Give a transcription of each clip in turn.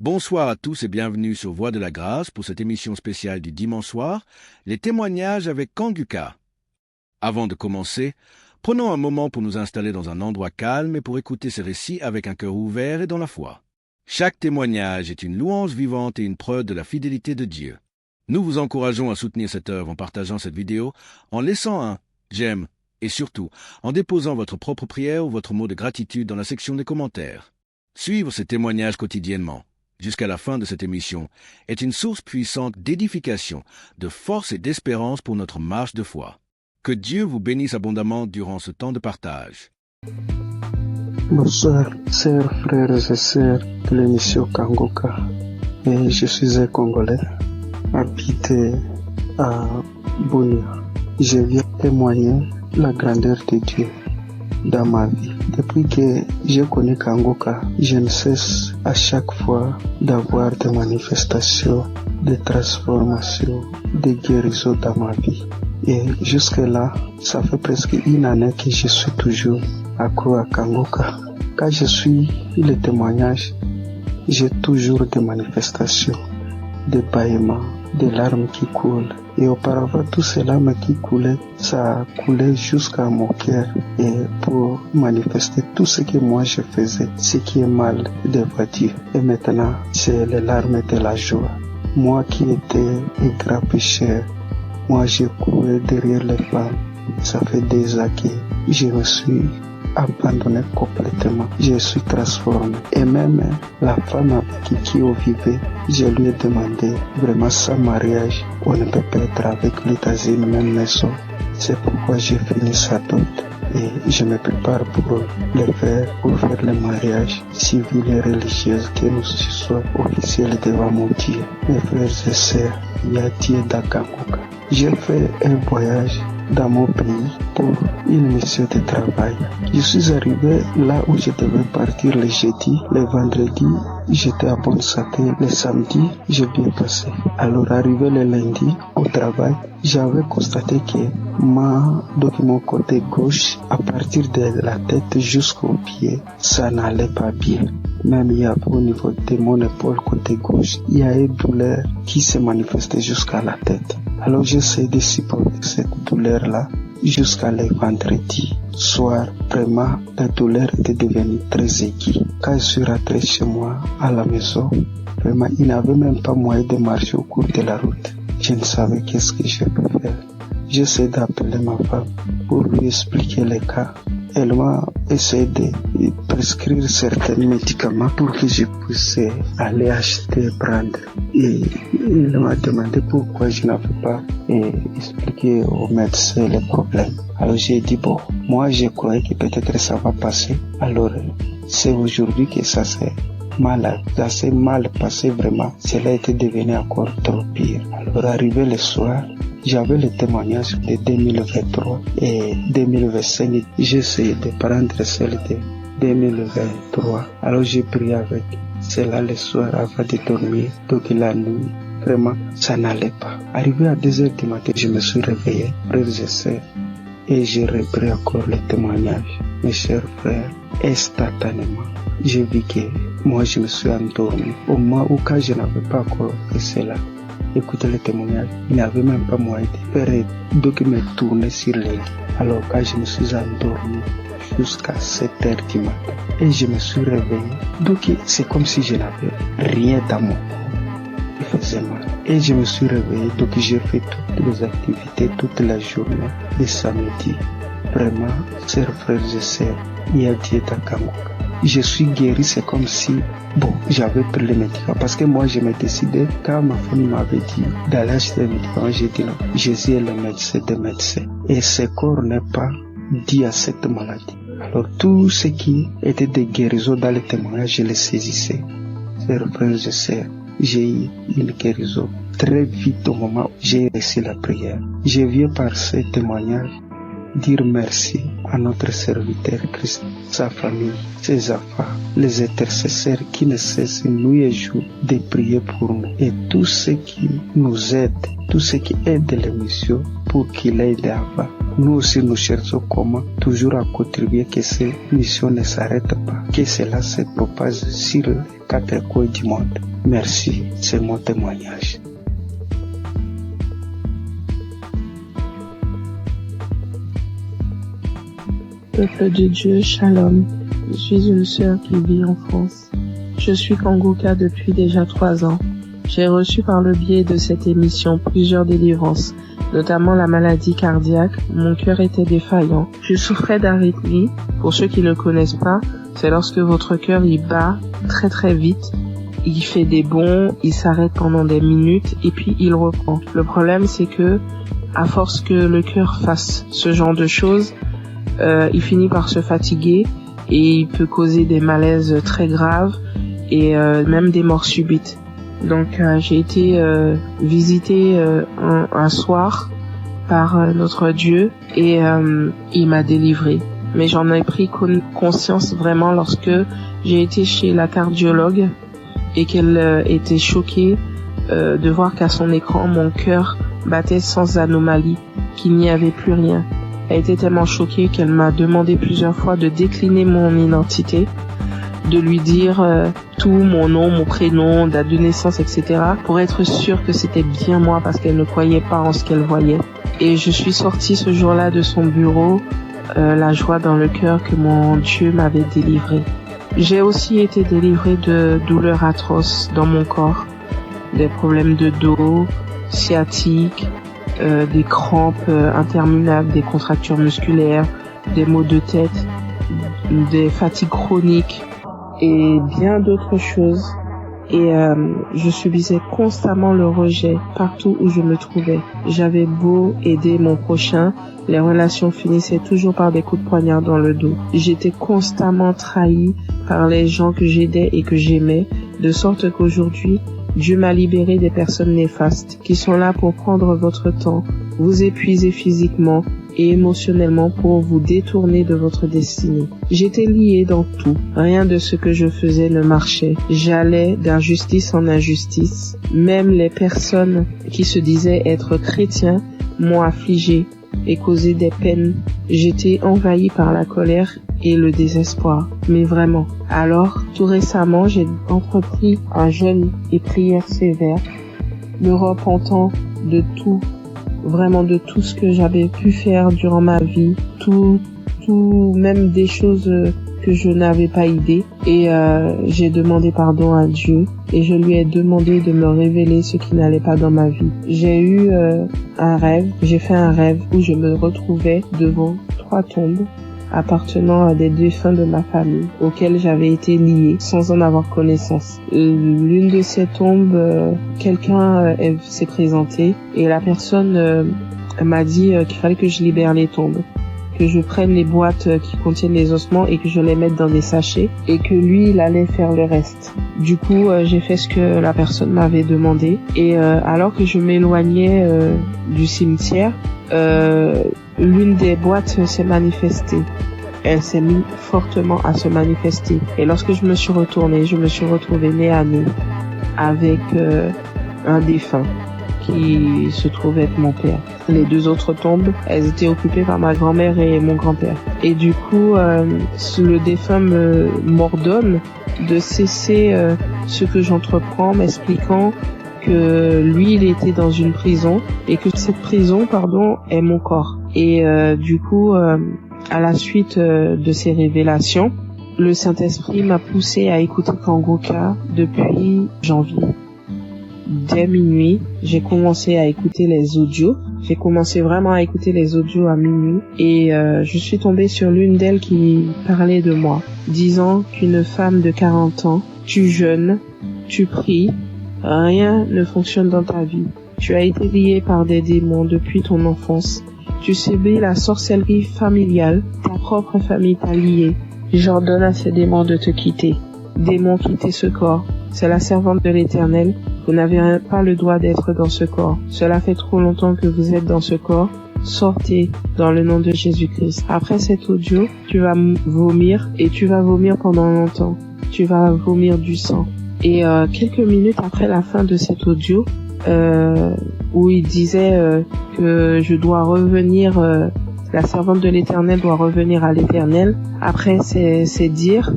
Bonsoir à tous et bienvenue sur Voix de la Grâce pour cette émission spéciale du dimanche soir, les témoignages avec Kanguka. Avant de commencer, prenons un moment pour nous installer dans un endroit calme et pour écouter ces récits avec un cœur ouvert et dans la foi. Chaque témoignage est une louange vivante et une preuve de la fidélité de Dieu. Nous vous encourageons à soutenir cette œuvre en partageant cette vidéo, en laissant un j'aime et surtout en déposant votre propre prière ou votre mot de gratitude dans la section des commentaires. Suivre ces témoignages quotidiennement, jusqu'à la fin de cette émission, est une source puissante d'édification, de force et d'espérance pour notre marche de foi. Que Dieu vous bénisse abondamment durant ce temps de partage. Bonsoir, chers frères et sœurs de l'émission Kanguka. Et je suis un Congolais, habité à Bunia. Je viens témoigner la grandeur de Dieu dans ma vie. Depuis que j'ai connu Kanguka, je ne cesse à chaque fois d'avoir des manifestations, des transformations, des guérisons dans ma vie. Et jusque-là, ça fait presque une année que je suis toujours accro à Kanguka. Quand je suis les témoignages, j'ai toujours des manifestations, des bâillements, des larmes qui coulent. Et auparavant, tout ces larmes qui coulaient, ça coulait jusqu'à mon cœur. Et pour manifester tout ce que moi je faisais, ce qui est mal devant Dieu. Et maintenant, c'est les larmes de la joie. Moi qui étais un grand pécheur, moi j'ai couru derrière les femmes. Ça fait des années que je me suis abandonné complètement. Je suis transformé. Et même la femme avec qui on vivait, je lui ai demandé vraiment sans mariage, on ne peut pas être avec lui dans une même maison. C'est pourquoi j'ai fini sa dot. Et je me prépare pour le faire, pour faire le mariage civil et religieux, que nous soyons officiels devant mon Dieu. Mes frères et sœurs, il y a Dieu dans Kanguka. J'ai fait un voyage dans mon pays pour une mission de travail. Je suis arrivé là où je devais partir le jeudi, le vendredi, j'étais à bonne santé, le samedi, j'ai bien passé. Alors arrivé le lundi au travail, j'avais constaté que mon côté gauche, à partir de la tête jusqu'au pied, ça n'allait pas bien. Même il y avait au niveau de mon épaule côté gauche, il y a une douleur qui se manifestait jusqu'à la tête. Alors j'essaie de supporter cette douleur-là jusqu'à le vendredi soir. Vraiment, la douleur était devenue très aiguë. Quand je suis rentré chez moi à la maison, vraiment, il n'avait même pas moyen de marcher au cours de la route. Je ne savais qu'est-ce que je peux faire. J'essaie d'appeler ma femme pour lui expliquer le cas. Elle m'a essayé de prescrire certains médicaments pour que je puisse aller acheter et prendre. Et elle m'a demandé pourquoi je n'avais pas expliqué au médecin les problèmes. Alors j'ai dit bon, moi je croyais que peut-être ça va passer. Alors c'est aujourd'hui que ça s'est mal passé vraiment. Cela était devenu encore trop pire. Alors arrivé le soir, j'avais le témoignage de 2023 et 2025. J'ai essayé de prendre celle de 2023. Alors j'ai prié avec cela le soir avant de dormir. Donc la nuit, vraiment, ça n'allait pas. Arrivé à 2h du matin, je me suis réveillé, frères et sœurs, et j'ai repris encore le témoignage. Mes chers frères, instantanément, j'ai vu que moi je me suis endormi. Au moment où quand je n'avais pas encore fait cela, écoutez le témoignage, il n'y avait même pas moyen de faire donc me tourner sur les lits. Alors quand je me suis endormi jusqu'à 7h du matin et je me suis réveillé, donc c'est comme si je n'avais rien dans mon corps. Il faisait mal. Et je me suis réveillé, donc j'ai fait toutes les activités toute la journée de samedi. Vraiment, chers frères et sœurs, il y a Dieu dans Kanguka. Je suis guéri, c'est comme si, j'avais pris les médicaments. Parce que moi, je me décidais, quand ma famille m'avait dit d'aller acheter les médicaments, j'ai dit non, Jésus est le médecin des médecins. Et ce corps n'est pas dû à cette maladie. Alors, tout ce qui était des guérisons dans les témoignages, je les saisissais. Chers frères et sœurs, j'ai eu une guérison très vite au moment où j'ai reçu la prière. Je viens par ce témoignage dire merci à notre serviteur Christ, sa famille, ses enfants, les intercesseurs qui ne cessent nuit et jour de prier pour nous et tous ceux qui nous aident, tous ceux qui aident l'émission pour qu'il aille avant. Nous aussi nous cherchons comment toujours à contribuer que ces missions ne s'arrêtent pas, que cela se propage sur les 4 coins du monde. Merci, c'est mon témoignage. Peuple de Dieu, Shalom. Je suis une sœur qui vit en France. Je suis Kangoka depuis déjà 3 ans. J'ai reçu par le biais de cette émission plusieurs délivrances, notamment la maladie cardiaque. Mon cœur était défaillant. Je souffrais d'arythmie. Pour ceux qui ne connaissent pas, c'est lorsque votre cœur il bat très très vite. Il fait des bonds, il s'arrête pendant des minutes et puis il reprend. Le problème c'est que, à force que le cœur fasse ce genre de choses, il finit par se fatiguer et il peut causer des malaises très graves et même des morts subites. Donc j'ai été visitée un soir par notre Dieu et il m'a délivrée. Mais j'en ai pris conscience vraiment lorsque j'ai été chez la cardiologue et qu'elle était choquée de voir qu'à son écran mon cœur battait sans anomalie, qu'il n'y avait plus rien. Elle était tellement choquée qu'elle m'a demandé plusieurs fois de décliner mon identité, de lui dire tout, mon nom, mon prénom, date de naissance, etc. pour être sûre que c'était bien moi parce qu'elle ne croyait pas en ce qu'elle voyait. Et je suis sortie ce jour-là de son bureau, la joie dans le cœur que mon Dieu m'avait délivrée. J'ai aussi été délivrée de douleurs atroces dans mon corps, des problèmes de dos, sciatiques, des crampes interminables, des contractures musculaires, des maux de tête, des fatigues chroniques et bien d'autres choses. Et je subissais constamment le rejet partout où je me trouvais. J'avais beau aider mon prochain, les relations finissaient toujours par des coups de poignard dans le dos. J'étais constamment trahie par les gens que j'aidais et que j'aimais, de sorte qu'aujourd'hui, Dieu m'a libéré des personnes néfastes qui sont là pour prendre votre temps, vous épuiser physiquement et émotionnellement pour vous détourner de votre destinée. J'étais liée dans tout. Rien de ce que je faisais ne marchait. J'allais d'injustice en injustice. Même les personnes qui se disaient être chrétiens m'ont affligée et causé des peines. J'étais envahie par la colère et le désespoir. Mais vraiment. Alors, tout récemment, j'ai entrepris un jeûne et prière sévère, me repentant de tout, vraiment de tout ce que j'avais pu faire durant ma vie, tout, même des choses que je n'avais pas idée. Et j'ai demandé pardon à Dieu et je lui ai demandé de me révéler ce qui n'allait pas dans ma vie. J'ai fait un rêve où je me retrouvais devant 3 tombes appartenant à des défunts de ma famille auxquels j'avais été liée sans en avoir connaissance. L'une de ces tombes, quelqu'un s'est présenté et la personne m'a dit qu'il fallait que je libère les tombes, que je prenne les boîtes qui contiennent les ossements et que je les mette dans des sachets et que lui, il allait faire le reste. Du coup, j'ai fait ce que la personne m'avait demandé et alors que je m'éloignais du cimetière, l'une des boîtes s'est manifestée. Elle s'est mise fortement à se manifester. Et lorsque je me suis retournée, je me suis retrouvée nez à nez avec un défunt qui se trouvait être mon père. Les 2 autres tombes, elles étaient occupées par ma grand-mère et mon grand-père. Et du coup, le défunt m'ordonne de cesser ce que j'entreprends, m'expliquant que lui, il était dans une prison et que cette prison, est mon corps. Et du coup, à la suite de ces révélations, le Saint-Esprit m'a poussé à écouter Kangoka depuis janvier. Dès minuit, j'ai commencé à écouter les audios. J'ai commencé vraiment à écouter les audios à minuit et je suis tombée sur l'une d'elles qui parlait de moi, disant qu'une femme de 40 ans, tu jeûnes, tu pries, rien ne fonctionne dans ta vie. Tu as été lié par des démons depuis ton enfance. Tu subis la sorcellerie familiale. Ta propre famille t'a lié. J'ordonne à ces démons de te quitter. Démons, quittez ce corps. C'est la servante de l'Éternel. Vous n'avez pas le droit d'être dans ce corps. Cela fait trop longtemps que vous êtes dans ce corps. Sortez dans le nom de Jésus-Christ. Après cet audio, tu vas vomir et tu vas vomir pendant longtemps. Tu vas vomir du sang. Et quelques minutes après la fin de cet audio, où il disait que je dois revenir, la servante de l'Éternel doit revenir à l'Éternel. Après ces dires,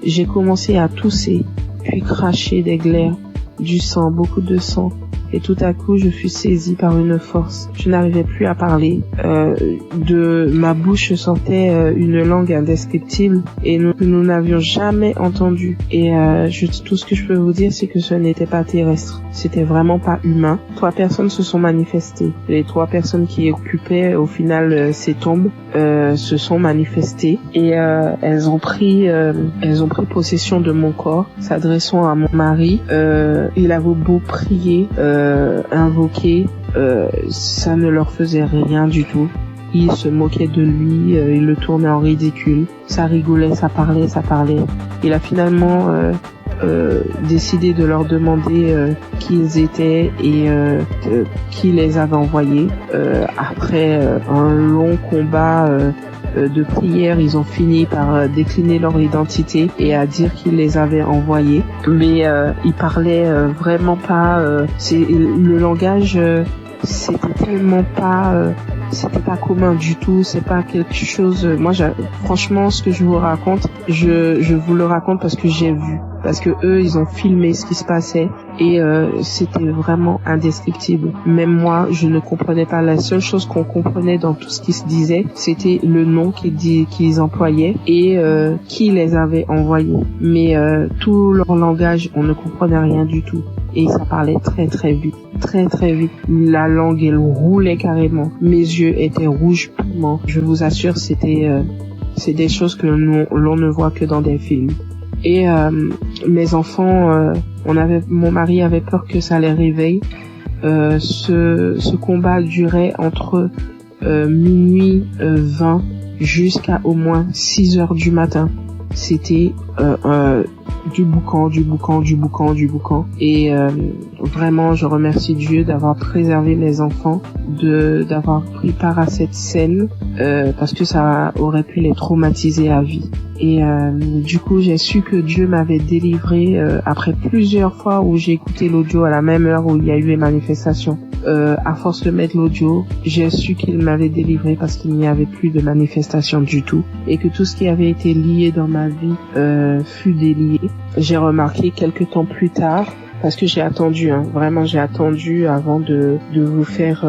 j'ai commencé à tousser, puis cracher des glaires, du sang, beaucoup de sang. Et tout à coup, je fus saisie par une force. Je n'arrivais plus à parler. De ma bouche sortait une langue indescriptible et nous n'avions jamais entendu. Et tout ce que je peux vous dire, c'est que ce n'était pas terrestre. C'était vraiment pas humain. 3 personnes se sont manifestées. Les 3 personnes qui occupaient au final ces tombes se sont manifestées et elles ont pris possession de mon corps, s'adressant à mon mari. Il avait beau prier, invoquer, ça ne leur faisait rien du tout. Ils se moquaient de lui, ils le tournaient en ridicule. Ça rigolait, ça parlait. Il a finalement décidé de leur demander qui ils étaient et qui les avait envoyés. Après un long combat de prière, ils ont fini par décliner leur identité et à dire qu'ils les avaient envoyés. Mais ils parlaient vraiment pas. Le langage, c'était tellement pas. C'était pas commun du tout, c'est pas quelque chose. Moi, franchement, ce que je vous raconte, je vous le raconte parce que j'ai vu, parce que eux, ils ont filmé ce qui se passait et c'était vraiment indescriptible. Même moi, je ne comprenais pas. La seule chose qu'on comprenait dans tout ce qui se disait, c'était le nom qu'ils employaient et qui les avait envoyés. Mais tout leur langage, on ne comprenait rien du tout. Et ça parlait très très vite. La langue, elle roulait carrément. Mes yeux étaient rouges piment. Je vous assure, c'est des choses que l'on ne voit que dans des films. Et mes enfants, mon mari avait peur que ça les réveille. Ce combat durait entre minuit 20 jusqu'à au moins 6 heures du matin. C'était du boucan. Et vraiment, je remercie Dieu d'avoir préservé mes enfants, d'avoir pris part à cette scène, parce que ça aurait pu les traumatiser à vie. Et du coup, j'ai su que Dieu m'avait délivré après plusieurs fois où j'ai écouté l'audio à la même heure où il y a eu les manifestations. À force de mettre l'audio, j'ai su qu'il m'avait délivré parce qu'il n'y avait plus de manifestations du tout et que tout ce qui avait été lié dans ma vie fut délié. J'ai remarqué quelques temps plus tard, parce que j'ai attendu, vraiment j'ai attendu avant de vous faire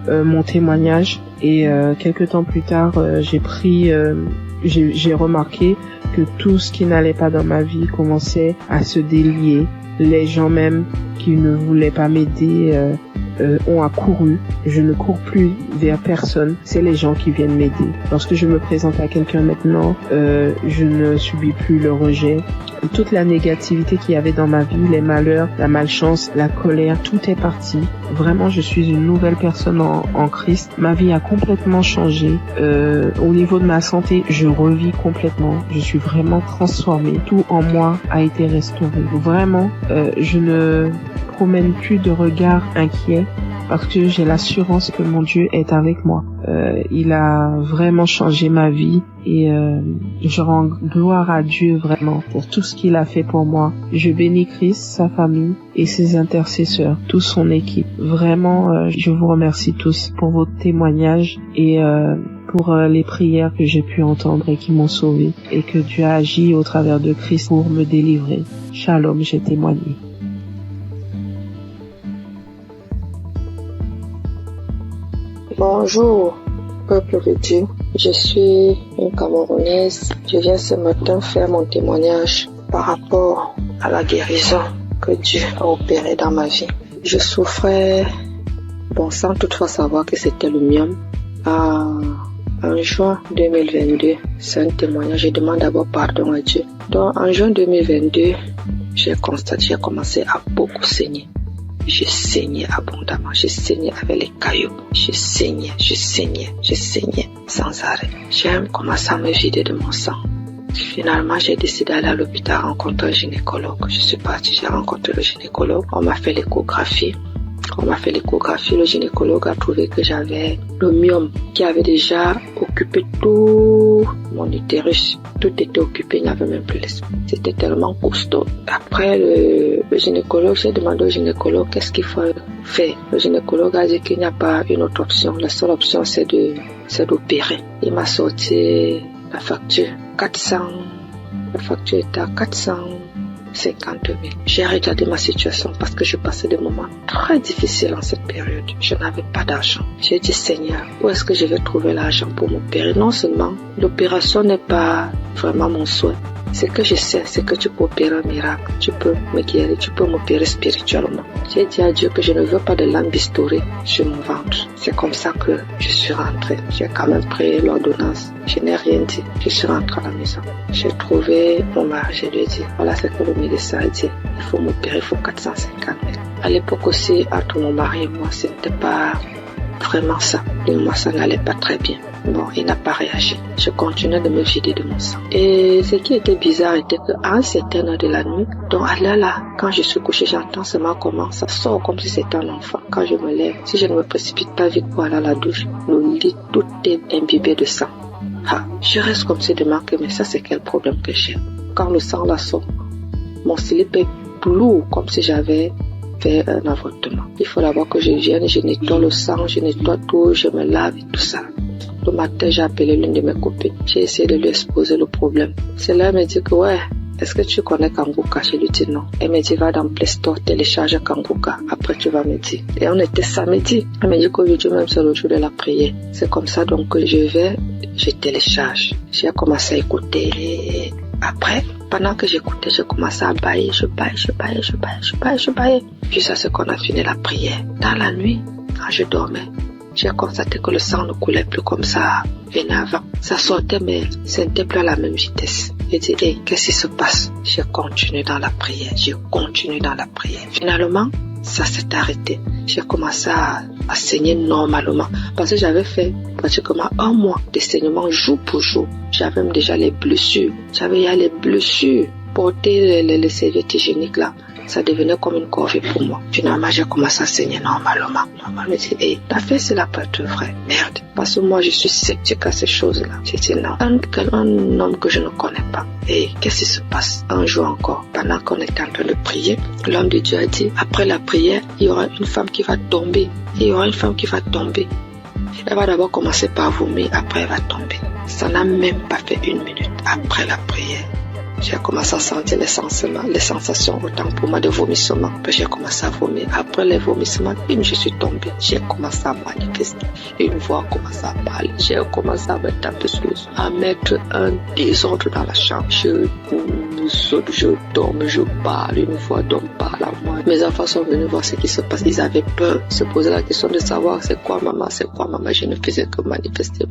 mon témoignage, et quelques temps plus tard j'ai remarqué que tout ce qui n'allait pas dans ma vie commençait à se délier. Les gens même qui ne voulaient pas m'aider ont accouru. Je ne cours plus vers personne, c'est les gens qui viennent m'aider. Lorsque je me présente à quelqu'un maintenant, je ne subis plus le rejet. Toute la négativité qu'il y avait dans ma vie, les malheurs, la malchance, la colère, tout est parti. Vraiment, je suis une nouvelle personne en Christ. Ma vie a complètement changé. Au niveau de ma santé, je revis complètement. Je suis vraiment transformée. Tout en moi a été restauré. Vraiment, je ne promène plus de regard inquiet parce que j'ai l'assurance que mon Dieu est avec moi. Il a vraiment changé ma vie et je rends gloire à Dieu vraiment pour tout ce qu'il a fait pour moi. Je bénis Christ, sa famille et ses intercesseurs, toute son équipe. Vraiment, je vous remercie tous pour vos témoignages et pour les prières que j'ai pu entendre et qui m'ont sauvé, et que Dieu a agi au travers de Christ pour me délivrer. Shalom, j'ai témoigné. Bonjour, peuple de Dieu. Je suis une Camerounaise. Je viens ce matin faire mon témoignage par rapport à la guérison que Dieu a opérée dans ma vie. Je souffrais, sans toutefois savoir que c'était le myome. En juin 2022, c'est un témoignage. Je demande d'abord pardon à Dieu. Donc, en juin 2022, j'ai commencé à beaucoup saigner. Je saignais abondamment, je saignais avec les cailloux, je saignais sans arrêt. J'ai commencé à me vider de mon sang. Finalement, j'ai décidé d'aller à l'hôpital rencontrer un gynécologue. Je suis partie, j'ai rencontré le gynécologue. On m'a fait l'échographie. Le gynécologue a trouvé que j'avais le myome qui avait déjà occupé tout mon utérus. Tout était occupé, il n'y avait même plus l'espace. C'était tellement costaud. Après le gynécologue, j'ai demandé au gynécologue qu'est-ce qu'il faut faire. Le gynécologue a dit qu'il n'y a pas une autre option. La seule option, c'est d'opérer. Il m'a sorti la facture. 400. La facture était à 400 50 000. J'ai regardé ma situation parce que je passais des moments très difficiles en cette période. Je n'avais pas d'argent. J'ai dit, Seigneur, où est-ce que je vais trouver l'argent pour m'opérer? Non seulement l'opération n'est pas vraiment mon souhait. Ce que je sais, c'est que tu peux opérer un miracle. Tu peux me guérir, tu peux m'opérer spirituellement. J'ai dit à Dieu que je ne veux pas de lampe bistourée sur mon ventre. C'est comme ça que je suis rentrée. J'ai quand même pris l'ordonnance. Je n'ai rien dit. Je suis rentrée à la maison. J'ai trouvé mon mari. Je lui ai dit, voilà ce que le médecin a dit. Il faut m'opérer, il faut 450 000. À l'époque aussi, entre mon mari et moi, c'était pas vraiment ça. Et moi, ça n'allait pas très bien. Bon, il n'a pas réagi. Je continuais de me vider de mon sang. Et ce qui était bizarre était qu'à un certain heure de la nuit, donc là, quand je suis couchée, j'entends seulement comment ça sort comme si c'était un enfant. Quand je me lève, si je ne me précipite pas vite pour aller à la douche, le lit, tout est imbibé de sang. Je reste comme si de manquer, mais ça c'est quel problème que j'ai. Quand le sang là sort, mon slip est lourd comme si j'avais fait un avortement. Il faut d'abord que je vienne, je nettoie le sang, je nettoie tout, je me lave et tout ça. Le matin, j'ai appelé l'une de mes copines. J'ai essayé de lui exposer le problème. Celle-là me dit que ouais, est-ce que tu connais Kanguka? Je lui dis non. Elle me dit va dans Play Store, télécharge Kanguka. Après tu vas me dire. Et on était samedi. Elle me dit qu'aujourd'hui même c'est le jour de la prière. C'est comme ça donc que je télécharge. J'ai commencé à écouter. Après, pendant que j'écoutais, j'ai commencé à bailler. Je baillais. Jusqu'à ce qu'on a fini la prière. Dans la nuit, quand je dormais, j'ai constaté que le sang ne coulait plus comme ça venait avant. Ça sortait, mais ce n'était plus à la même vitesse. J'ai dit, hey, qu'est-ce qui se passe? J'ai continué dans la prière. Finalement, ça s'est arrêté. J'ai commencé à saigner normalement. Parce que j'avais fait pratiquement 1 mois de saignement jour pour jour. J'avais même déjà les blessures. Porter les serviettes hygiéniques là, ça devenait comme une corvée pour moi. Finalement, j'ai commencé à saigner normalement. Je me dis, hey, ta fait cela peut être vrai. Merde. Parce que moi, je suis sceptique à ces choses-là. J'ai dit non. Un homme que je ne connais pas. Et qu'est-ce qui se passe? Un jour encore, pendant qu'on était en train de prier, l'homme de Dieu a dit, après la prière, il y aura une femme qui va tomber. Elle va d'abord commencer par vomir, après elle va tomber. Ça n'a même pas fait 1 minute après la prière. J'ai commencé à sentir les sensations autant pour moi de vomissement. Puis j'ai commencé à vomir. Après les vomissements, je suis tombée. J'ai commencé à manifester. Une voix a commencé à parler. J'ai commencé à mettre un peu plus, à mettre un désordre dans la chambre. Je saute, je dorme, je parle. Une voix d'homme parle à moi. Mes enfants sont venus voir ce qui se passe. Ils avaient peur, se poser la question de savoir c'est quoi maman. Je ne faisais que manifester.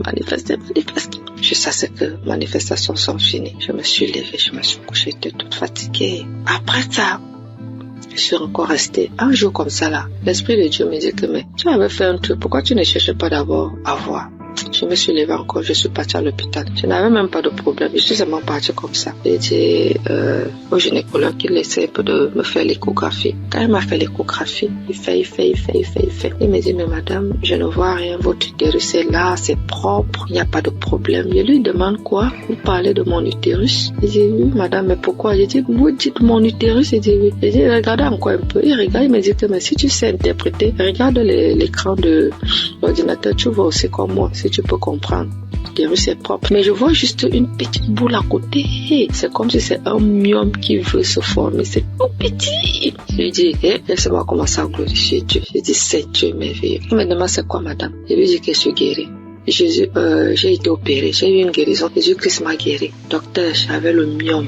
Jusqu'à ce que manifestations sont finies. Je me suis levée, je me suis couchée, j'étais toute fatiguée. Après ça, je suis encore restée un jour comme ça là. L'Esprit de Dieu me dit que mais tu avais fait un truc, pourquoi tu ne cherches pas d'abord à voir? Je me suis levée encore, je suis partie à l'hôpital. Je n'avais même pas de problème, je suis seulement partie comme ça. J'ai dit au gynécologue qu'il essaie un peu de me faire l'échographie. Quand il m'a fait l'échographie, il fait. Il me dit, mais madame, je ne vois rien, votre utérus est là, c'est propre, il n'y a pas de problème. Je lui demande quoi? Vous parlez de mon utérus? Il dit, oui madame, mais pourquoi? J'ai dit, vous dites mon utérus? Il dit, oui. J'ai dit, regardez encore un peu. Il regarde, il me dit que mais si tu sais interpréter, regarde l'écran de l'ordinateur, tu vois aussi comme moi. Si tu peux comprendre, l'utérus est propre. Mais je vois juste une petite boule à côté. C'est comme si c'est un myome qui veut se former. C'est tout petit. Je lui dis, laisse-moi commencer à glorifier Dieu. Je dis, c'est Dieu merveilleux. Il me demande, c'est quoi madame? Je lui dis que je suis guérie. Jésus, j'ai été opérée, j'ai eu une guérison. Jésus-Christ m'a guéri. Docteur, j'avais le myome.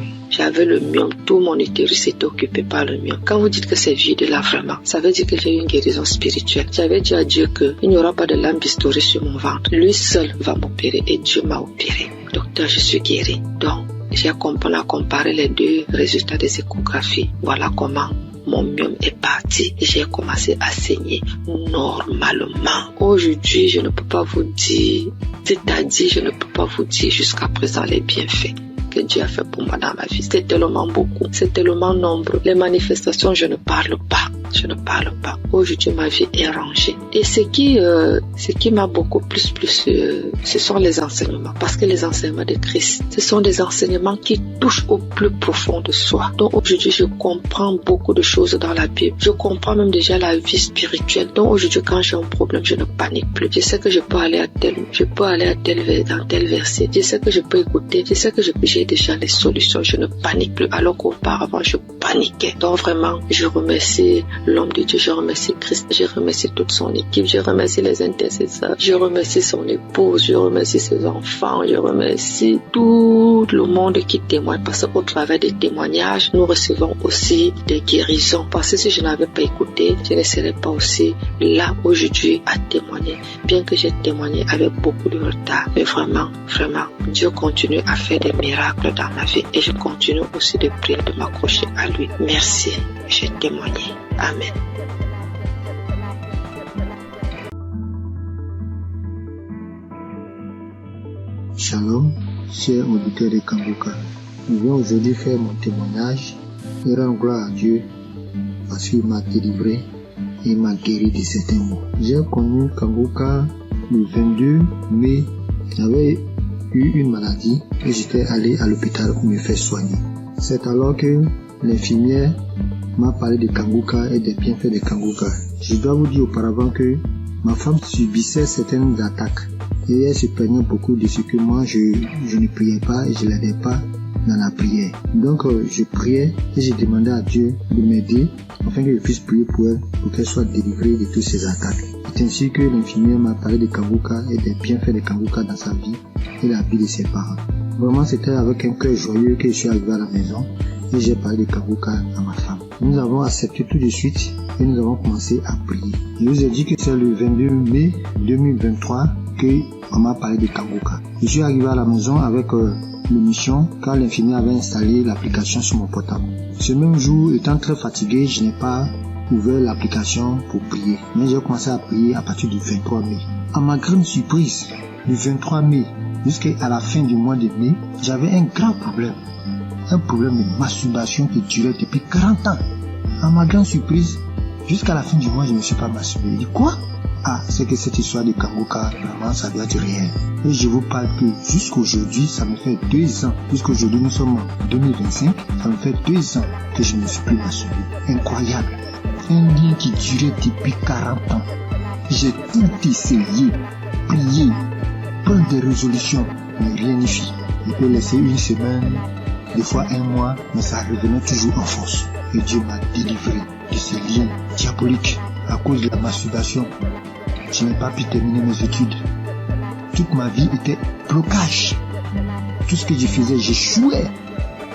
Tout mon utérus était occupé par le myome. Quand vous dites que c'est vide là vraiment, ça veut dire que j'ai eu une guérison spirituelle. J'avais dit à Dieu qu'il n'y aura pas de lampe bistourée sur mon ventre. Lui seul va m'opérer et Dieu m'a opéré. Docteur, je suis guérie. Donc, j'ai comparé les 2 résultats des échographies. Voilà comment mon myome est parti et j'ai commencé à saigner normalement. Aujourd'hui, je ne peux pas vous dire, jusqu'à présent les bienfaits que Dieu a fait pour moi dans ma vie. C'est tellement beaucoup, c'est tellement nombreux. Les manifestations, je ne parle pas. je ne parle pas. Aujourd'hui, ma vie est rangée. Et ce qui m'a beaucoup plus, ce sont les enseignements. Parce que les enseignements de Christ, ce sont des enseignements qui touchent au plus profond de soi. Donc aujourd'hui, je comprends beaucoup de choses dans la Bible. Je comprends même déjà la vie spirituelle. Donc aujourd'hui, quand j'ai un problème, je ne panique plus. Je sais que je peux aller dans tel verset. Je sais que je peux écouter. Je sais que j'ai déjà les solutions. Je ne panique plus. Alors qu'auparavant, je paniquais. Donc vraiment, je remercie l'homme de Dieu. Je remercie Christ. Je remercie toute son équipe. Je remercie les intercesseurs. Je remercie son épouse. Je remercie ses enfants. Je remercie tout le monde qui témoigne. Parce qu'au travers des témoignages, nous recevons aussi des guérisons. Parce que si je n'avais pas écouté, je ne serais pas aussi là aujourd'hui à témoigner. Bien que j'ai témoigné avec beaucoup de retard. Mais vraiment, Dieu continue à faire des miracles dans ma vie. Et je continue aussi de prier, de m'accrocher à lui. Merci. J'ai témoigné. Amen. Shalom, chers auditeurs de Kangoka. Je viens aujourd'hui faire mon témoignage et rendre gloire à Dieu parce qu'il m'a délivré et m'a guéri de certains maux. J'ai connu Kangoka le 22 mai. J'avais eu une maladie et j'étais allé à l'hôpital pour me faire soigner. C'est alors que l'infirmière m'a parlé de Kangoka et des bienfaits de Kangoka. Je dois vous dire auparavant que ma femme subissait certaines attaques et elle se plaignait beaucoup de ce que moi je ne priais pas et je l'aidais pas dans la prière. Donc je priais et je demandais à Dieu de m'aider afin que je puisse prier pour elle pour qu'elle soit délivrée de toutes ces attaques. C'est ainsi que l'infirmière m'a parlé de Kangoka et des bienfaits de Kangoka dans sa vie et la vie de ses parents. Vraiment, c'était avec un cœur joyeux que je suis arrivé à la maison et j'ai parlé de Kangoka à ma femme. Nous avons accepté tout de suite et nous avons commencé à prier. Je vous ai dit que c'est le 22 mai 2023 qu'on m'a parlé de Kangoka. Je suis arrivé à la maison avec l'émission quand l'infirmière avait installé l'application sur mon portable. Ce même jour, étant très fatigué, je n'ai pas ouvert l'application pour prier. Mais j'ai commencé à prier à partir du 23 mai. À ma grande surprise, le 23 mai jusqu'à la fin du mois de mai, j'avais un grand problème. Un problème de masturbation qui durait depuis 40 ans. À ma grande surprise, jusqu'à la fin du mois, je ne me suis pas masturbé. Je dis quoi? Ah, c'est que cette histoire de Kangoka, vraiment, ça doit être réel. Et je vous parle que jusqu'aujourd'hui, ça me fait 2 ans. Jusqu'aujourd'hui, nous sommes en 2025. Ça me fait 2 ans que je ne me suis plus masturbé. Incroyable. Un lien qui durait depuis 40 ans. J'ai tout essayé, prié, prendre des résolutions, mais rien n'y fit. Je peux laisser une semaine, des fois 1 mois, mais ça revenait toujours en force. Et Dieu m'a délivré de ces liens diaboliques à cause de la masturbation. Je n'ai pas pu terminer mes études. Toute ma vie était blocage. Tout ce que je faisais, j'échouais.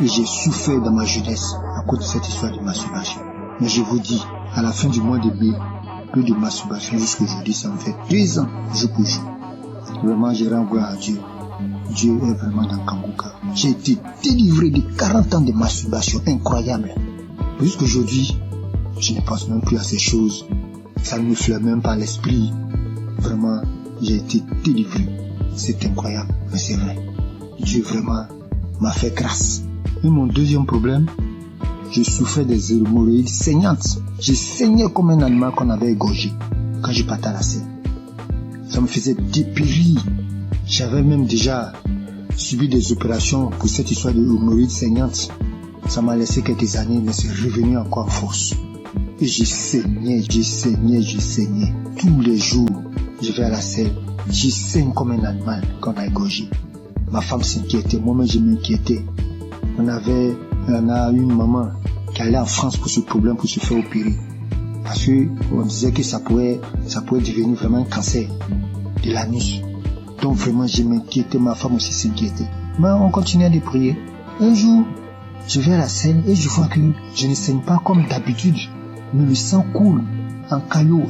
Et j'ai souffert dans ma jeunesse à cause de cette histoire de masturbation. Mais je vous dis, à la fin du mois de mai, peu de masturbation jusqu'à aujourd'hui, ça me fait 2 ans, jour pour jour. Vraiment, je rends gloire à Dieu. Dieu est vraiment dans Kangoka. J'ai été délivré de 40 ans de masturbation incroyable. Jusqu'aujourd'hui, je ne pense même plus à ces choses. Ça ne me flaire même pas l'esprit. Vraiment, j'ai été délivré. C'est incroyable, mais c'est vrai. Dieu vraiment m'a fait grâce. Et mon deuxième problème, je souffrais des hémorroïdes saignantes. Je saignais comme un animal qu'on avait égorgé quand je partais à la scène. Ça me faisait dépérir. J'avais même déjà subi des opérations pour cette histoire de hémorroïdes saignantes. Ça m'a laissé quelques années, mais c'est revenu encore en force. Et je saignais. Tous les jours, je vais à la scène. Je saigne comme un animal qu'on a égorgé. Ma femme s'inquiétait, moi-même je m'inquiétais. On a une maman qui allait en France pour ce problème, pour se faire opérer. Parce qu'on disait que ça pouvait devenir vraiment un cancer de l'anus. Donc vraiment je m'inquiétais, ma femme aussi s'inquiétait. Mais on continuait de prier. Un jour, je vais à la scène et je vois que je ne saigne pas comme d'habitude. Mais le sang coule en caillot.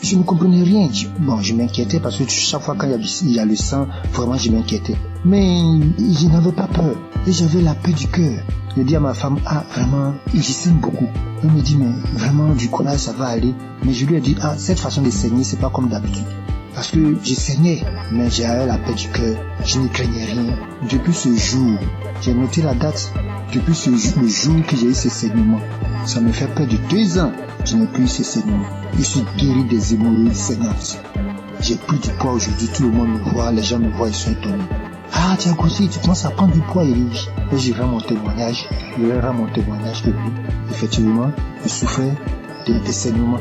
Je ne comprenais rien. Je m'inquiétais parce que chaque fois qu'il y a le sang, vraiment je m'inquiétais. Mais je n'avais pas peur. Et j'avais la paix du cœur. Je dis à ma femme, vraiment, je saigne beaucoup. Elle me dit, mais vraiment, du courage, ça va aller. Mais je lui ai dit, cette façon de saigner, c'est pas comme d'habitude. Parce que je saignais, mais j'avais la paix du cœur. Je ne craignais rien. Depuis ce jour, j'ai noté la date Depuis le jour que j'ai eu ces saignements, ça me fait près de 2 ans que je n'ai plus eu ces saignements. Je suis guéri des hémorroïdes saignantes. J'ai pris du poids aujourd'hui, tout le monde me voit, les gens me voient, ils sont étonnés. Ah, tu as grossi, tu commences à prendre du poids, il dit. Et je rends mon témoignage, que oui, effectivement, je souffrais des saignements,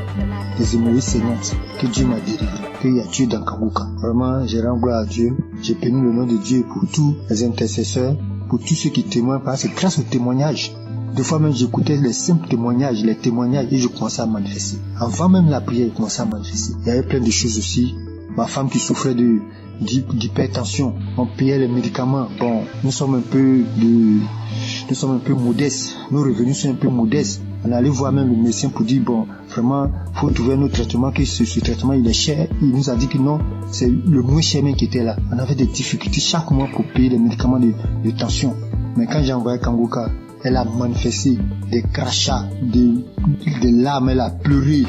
des hémorroïdes saignantes, que Dieu m'a délivré, qu'il y a Dieu dans Kangoka. Vraiment, je rends gloire à Dieu, j'ai béni le nom de Dieu pour tous les intercesseurs, pour tous ceux qui témoignent, parce que grâce au témoignage, des fois même j'écoutais les simples témoignages, et je commençais à manifester. Avant même la prière, je commençais à manifester. Il y avait plein de choses aussi. Ma femme qui souffrait d'hypertension, on payait les médicaments. Bon, nous sommes un peu modestes. Nos revenus sont un peu modestes. On allait voir même le médecin pour dire, bon, vraiment, faut trouver un autre traitement, que ce traitement, il est cher. Il nous a dit que non, c'est le moins cher même qui était là. On avait des difficultés chaque mois pour payer les médicaments de tension. Mais quand j'ai envoyé Kangoka, elle a manifesté des crachats, des larmes, elle a pleuré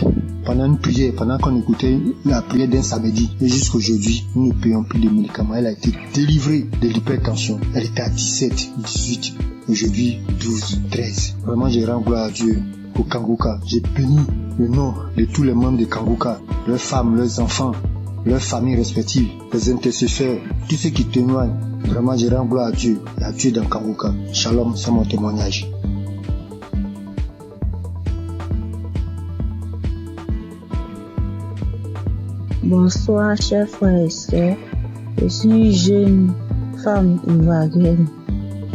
pendant une prière, pendant qu'on écoutait la prière d'un samedi. Et jusqu'aujourd'hui, nous ne payons plus de médicaments. Elle a été délivrée de l'hypertension. Elle était à 17, 18, aujourd'hui 12, 13. Vraiment, je rends gloire à Dieu pour Kangoka. J'ai béni le nom de tous les membres de Kangoka, leurs femmes, leurs enfants, leurs familles respectives, les intercesseurs, tous ceux qui témoignent. Vraiment, je rends gloire à Dieu dans Kangoka. Shalom, c'est mon témoignage. Bonsoir, chers frères et sœurs. Je suis jeune femme ivoirienne.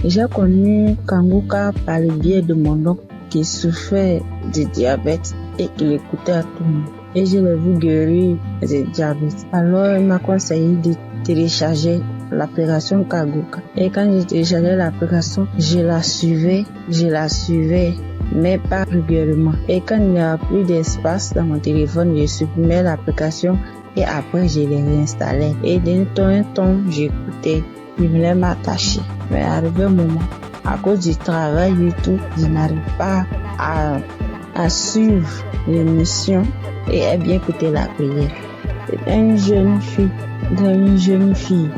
J'ai connu Kangoka par le biais de mon oncle qui souffrait de diabète et qui l'écoutait à tout le monde. Et je l'ai vu guérir du diabète. Alors, il m'a conseillé de télécharger l'application Kangoka. Et quand j'ai téléchargé l'application, je la suivais, mais pas régulièrement. Et quand il n'y a plus d'espace dans mon téléphone, je supprimais l'application et après je l'ai réinstallée. Et d'un temps en temps, j'écoutais, je voulais m'attacher. Mais arrivé un moment, à cause du travail et tout, je n'arrive pas à suivre l'émission et à bien écouter la prière. C'est une jeune fille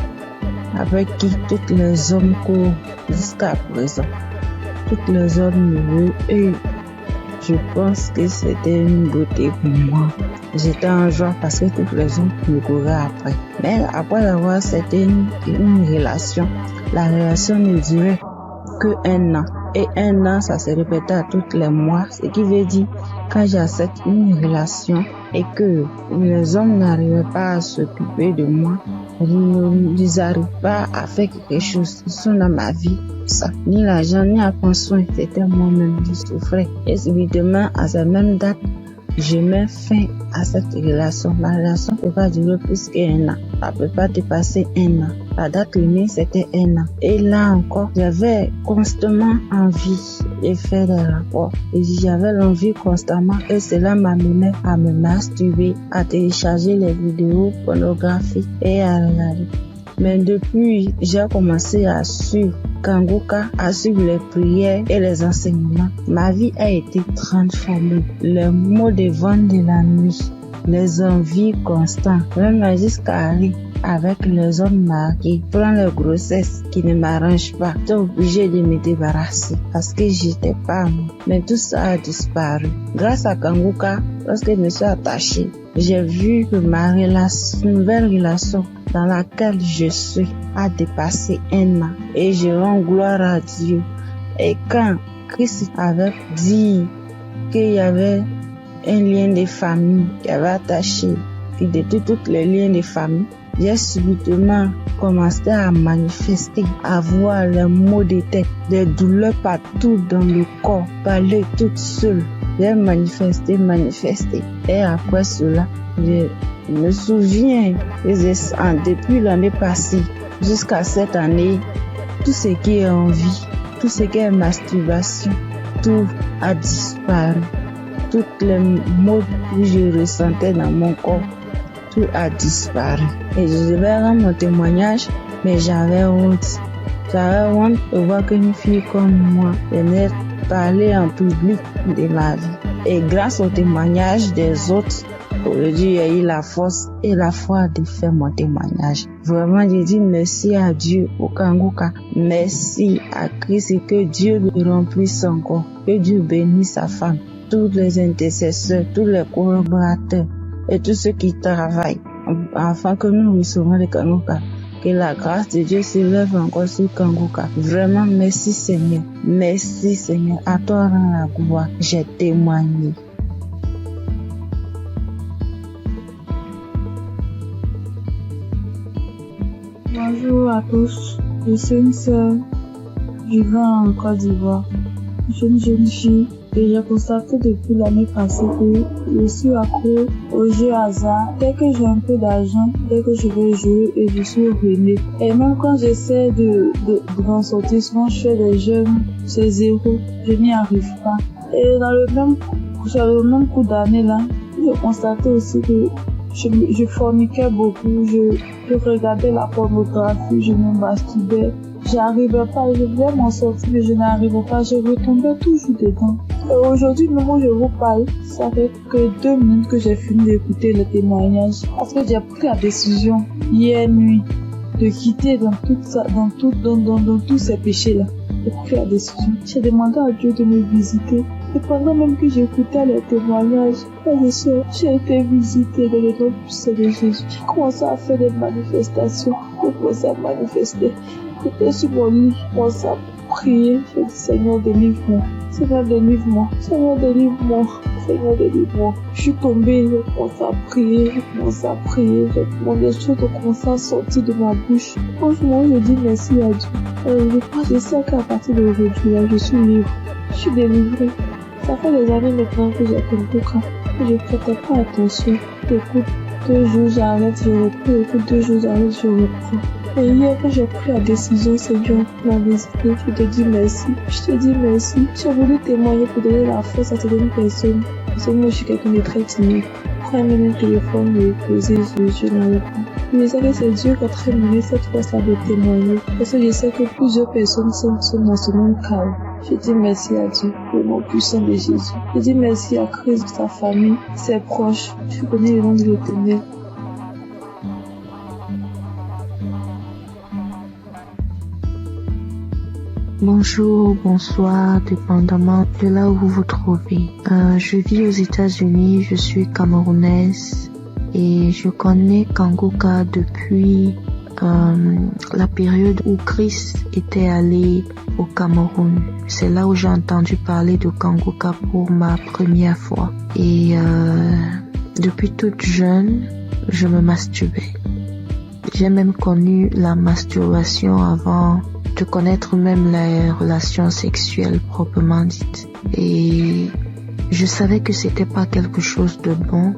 avec qui tous les hommes courent jusqu'à présent. Tous les hommes me veulent et je pense que c'était une beauté pour moi. J'étais en joie parce que tous les hommes me couraient après. Mais après avoir c'était une relation, la relation ne durait que 1 an. Et 1 an, ça se répétait à tous les mois. Ce qui veut dire, quand j'accepte une relation et que les hommes n'arrivaient pas à s'occuper de moi, ils n'arrivent pas à faire quelque chose. Ils sont dans ma vie. Ça. Ni l'argent, ni à prendre soin. C'était moi-même qui souffrais. Et subitement, à cette même date, je mets fin à cette relation. Ma relation ne peut pas durer plus qu'1 an. Ça ne peut pas dépasser 1 an. La date limite, c'était 1 an. Et là encore, j'avais constamment envie de faire des rapports. Et j'avais l'envie constamment. Et cela m'amenait à me masturber, à télécharger les vidéos pornographiques et à regarder. Mais depuis, j'ai commencé à suivre Kangoka, à suivre les prières et les enseignements. Ma vie a été transformée. Les maux de vent de la nuit, les envies constantes, même jusqu'à aller avec les hommes mariés, prendre les grossesses qui ne m'arrangent pas. J'étais obligée de me débarrasser parce que j'étais pas moi. Mais tout ça a disparu. Grâce à Kangoka, lorsque je me suis attachée, j'ai vu que ma nouvelle relation dans laquelle je suis a dépassé 1 an. Et je rends gloire à Dieu. Et quand Christ avait dit qu'il y avait un lien de famille qui avait attaché, puis de tous les liens de famille, j'ai subitement commencé à manifester, à voir les maux de tête, des douleurs partout dans le corps, parler toute seule. J'ai manifesté. Et après cela, je me souviens que depuis l'année passée jusqu'à cette année, tout ce qui est envie, tout ce qui est masturbation, tout a disparu. Toutes les maux que je ressentais dans mon corps, tout a disparu. Et je devais rendre mon témoignage, mais j'avais honte. J'avais honte de voir qu'une fille comme moi venait parler en public de ma vie. Et grâce au témoignage des autres, Aujourd'hui, j'ai eu la force et la foi de faire mon témoignage. Vraiment, je dis merci à Dieu au Kangoka. Merci à Christ et que Dieu lui remplisse encore. Que Dieu bénisse sa femme, tous les intercesseurs, tous les collaborateurs et tous ceux qui travaillent afin que nous recevons le Kangoka. Que la grâce de Dieu s'élève encore sur Kangoka. Vraiment, merci Seigneur. Merci Seigneur. À toi rend la gloire. J'ai témoigné. Bonjour à tous. Je suis une sœur vivant en Côte d'Ivoire. Je suis une jeune fille et j'ai constaté depuis l'année passée que je suis accro aux jeux hasard. Dès que j'ai un peu d'argent, dès que je vais jouer et je suis ruinée. Et même quand j'essaie de m'en sortir, souvent je fais des jeux, c'est zéro. Je n'y arrive pas. Et dans le même coup d'année là, j'ai constaté aussi que je forniquais beaucoup, je regardais la pornographie, je me masturbais. J'arrivais pas, je voulais m'en sortir, mais je n'arrivais pas, je retombais toujours dedans. Et aujourd'hui, le moment où je vous parle, ça fait que 2 minutes que j'ai fini d'écouter le témoignage. Parce que j'ai pris la décision, hier nuit, de quitter dans tous ces péchés-là. J'ai pris la décision. J'ai demandé à Dieu de me visiter. Et pendant même que j'écoutais les témoignages, j'ai été visitée dans le nom puissant de Jésus. J'ai commencé à faire des manifestations. J'ai commencé à manifester. J'étais sur mon lit, je commençais à prier. J'ai dit, Seigneur, délivre-moi. Seigneur, délivre-moi. Seigneur, délivre-moi. Seigneur, délivre-moi. Je suis tombée, j'ai commencé à prier. J'ai demandé des choses ont commencé à sortir de ma bouche. Franchement, je dis merci à Dieu. Je sais qu'à partir d'aujourd'hui, là, je suis libre. Je suis délivrée. Ça fait des années maintenant que j'ai Kangoka. Je ne prêtais pas attention. J'écoute 2 jours, j'arrête, je reprends. J'écoute 2 jours, j'arrête, je reprends. Et hier, quand j'ai pris la décision, Seigneur, m'a visité, je te dis merci. J'ai voulu témoigner pour donner la force à certaines personnes. Parce que moi, je suis quelqu'un de très timide. Quand même un téléphone me posé, je n'arrive pas. Je sais que c'est Dieu qui a très donné cette force-là de témoigner. Parce que je sais que plusieurs personnes sont dans ce même cas. Je dis merci à Dieu, le nom puissant de Jésus. Je dis merci à Christ, sa famille, ses proches. Je connais le nom de l'Éternel. Bonjour, bonsoir, dépendamment de là où vous vous trouvez. Je vis aux États-Unis, je suis camerounaise et je connais Kangoka depuis la période où Christ était allé au Cameroun. C'est là où j'ai entendu parler de Kangoka pour ma première fois. Et depuis toute jeune, je me masturbais. J'ai même connu la masturbation avant de connaître même les relations sexuelles proprement dites. Et je savais que c'était pas quelque chose de bon,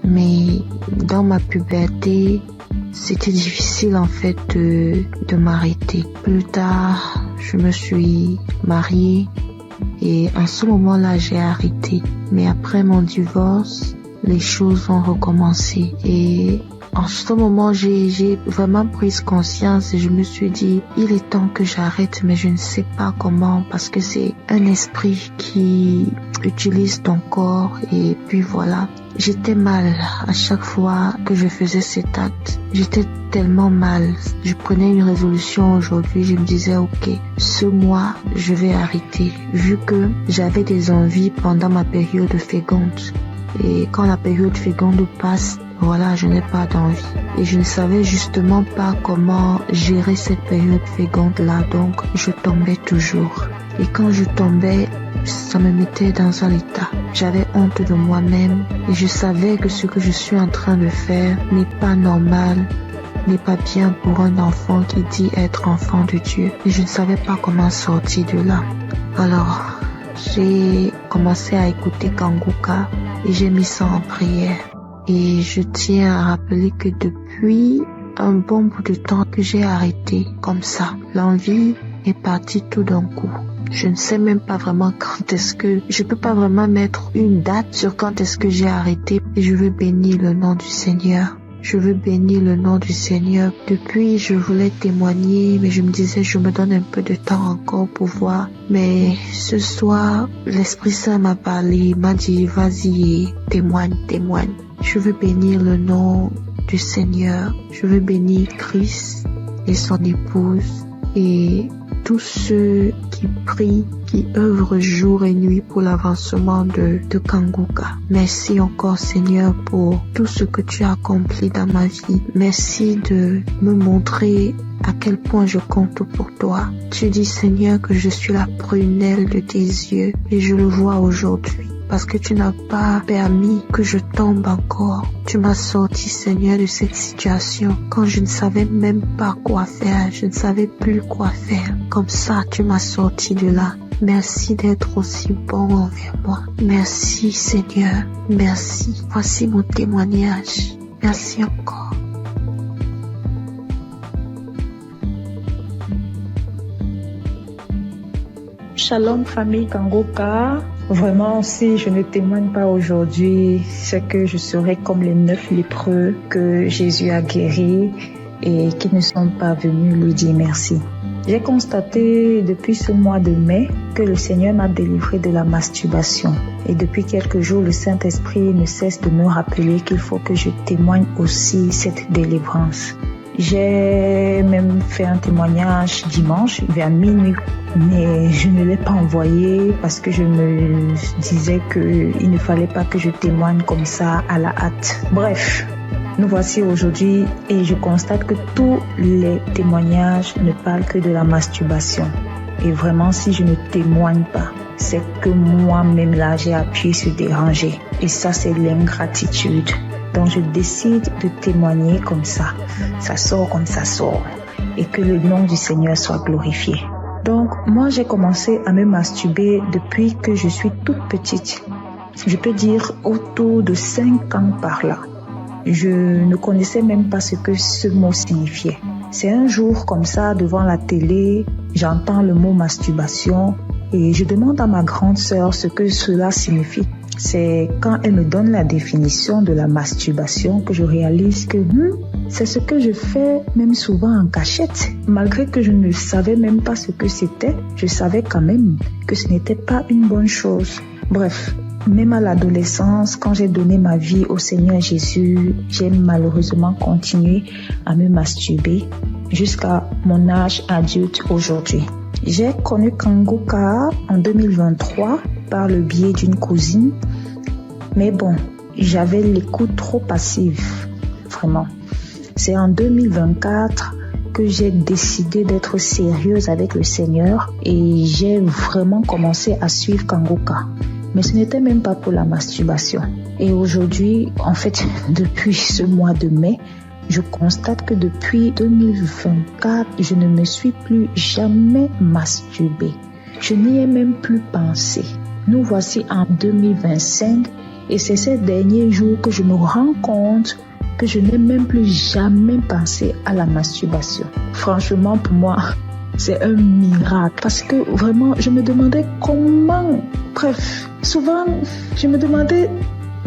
mais dans ma puberté, c'était difficile en fait de m'arrêter. Plus tard, je me suis mariée et en ce moment-là, j'ai arrêté. Mais après mon divorce, les choses ont recommencé et en ce moment, j'ai vraiment pris conscience et je me suis dit, il est temps que j'arrête, mais je ne sais pas comment parce que c'est un esprit qui utilise ton corps et puis voilà. J'étais mal à chaque fois que je faisais cet acte. J'étais tellement mal. Je prenais une résolution aujourd'hui, je me disais, ok, ce mois, je vais arrêter vu que j'avais des envies pendant ma période féconde. Et quand la période féconde passe, voilà, je n'ai pas d'envie. Et je ne savais justement pas comment gérer cette période féconde-là, donc je tombais toujours. Et quand je tombais, ça me mettait dans un état. J'avais honte de moi-même et je savais que ce que je suis en train de faire n'est pas normal, n'est pas bien pour un enfant qui dit être enfant de Dieu. Et je ne savais pas comment sortir de là. Alors, j'ai commencé à écouter Kangoka et j'ai mis ça en prière. Et je tiens à rappeler que depuis un bon bout de temps que j'ai arrêté comme ça, l'envie est partie tout d'un coup. Je ne sais même pas vraiment quand est-ce que... Je peux pas vraiment mettre une date sur quand est-ce que j'ai arrêté. Et je veux bénir le nom du Seigneur Je veux bénir le nom du Seigneur. Depuis, je voulais témoigner, mais je me disais, je me donne un peu de temps encore pour voir. Mais ce soir, l'Esprit Saint m'a parlé, m'a dit, vas-y, témoigne. Je veux bénir le nom du Seigneur. Je veux bénir Christ et son épouse et tous ceux qui prient, qui œuvrent jour et nuit pour l'avancement de Kanguka. Merci encore Seigneur pour tout ce que tu as accompli dans ma vie. Merci de me montrer à quel point je compte pour toi. Tu dis Seigneur que je suis la prunelle de tes yeux et je le vois aujourd'hui. Parce que tu n'as pas permis que je tombe encore. Tu m'as sorti, Seigneur, de cette situation quand je ne savais même pas quoi faire. Je ne savais plus quoi faire. Comme ça, tu m'as sorti de là. Merci d'être aussi bon envers moi. Merci, Seigneur. Merci. Voici mon témoignage. Merci encore. Shalom famille Kanguka. Vraiment, si je ne témoigne pas aujourd'hui, c'est que je serai comme les 9 lépreux que Jésus a guéris et qui ne sont pas venus lui dire merci. J'ai constaté depuis ce mois de mai que le Seigneur m'a délivré de la masturbation. Et depuis quelques jours, le Saint-Esprit ne cesse de me rappeler qu'il faut que je témoigne aussi cette délivrance. J'ai même fait un témoignage dimanche vers minuit, mais je ne l'ai pas envoyé parce que je me disais qu'il ne fallait pas que je témoigne comme ça à la hâte. Bref, nous voici aujourd'hui et je constate que tous les témoignages ne parlent que de la masturbation. Et vraiment, si je ne témoigne pas, c'est que moi-même là, j'ai appuyé sur déranger. Et ça, c'est l'ingratitude. Donc je décide de témoigner comme ça. Ça sort comme ça sort. Et que le nom du Seigneur soit glorifié. Donc moi j'ai commencé à me masturber depuis que je suis toute petite. Je peux dire autour de 5 ans par là. Je ne connaissais même pas ce que ce mot signifiait. C'est un jour comme ça devant la télé, j'entends le mot masturbation et je demande à ma grande sœur ce que cela signifie. C'est quand elle me donne la définition de la masturbation que je réalise que c'est ce que je fais même souvent en cachette. Malgré que je ne savais même pas ce que c'était, je savais quand même que ce n'était pas une bonne chose. Bref, même à l'adolescence, quand j'ai donné ma vie au Seigneur Jésus, j'ai malheureusement continué à me masturber jusqu'à mon âge adulte aujourd'hui. J'ai connu Kanguka en 2023 par le biais d'une cousine. Mais bon, j'avais l'écoute trop passive, vraiment. C'est en 2024 que j'ai décidé d'être sérieuse avec le Seigneur et j'ai vraiment commencé à suivre Kanguka. Mais ce n'était même pas pour la masturbation. Et aujourd'hui, en fait, depuis ce mois de mai, je constate que depuis 2024, je ne me suis plus jamais masturbée. Je n'y ai même plus pensé. Nous voici en 2025 et c'est ces derniers jours que je me rends compte que je n'ai même plus jamais pensé à la masturbation. Franchement, pour moi, c'est un miracle parce que vraiment, je me demandais comment. Bref, souvent, je me demandais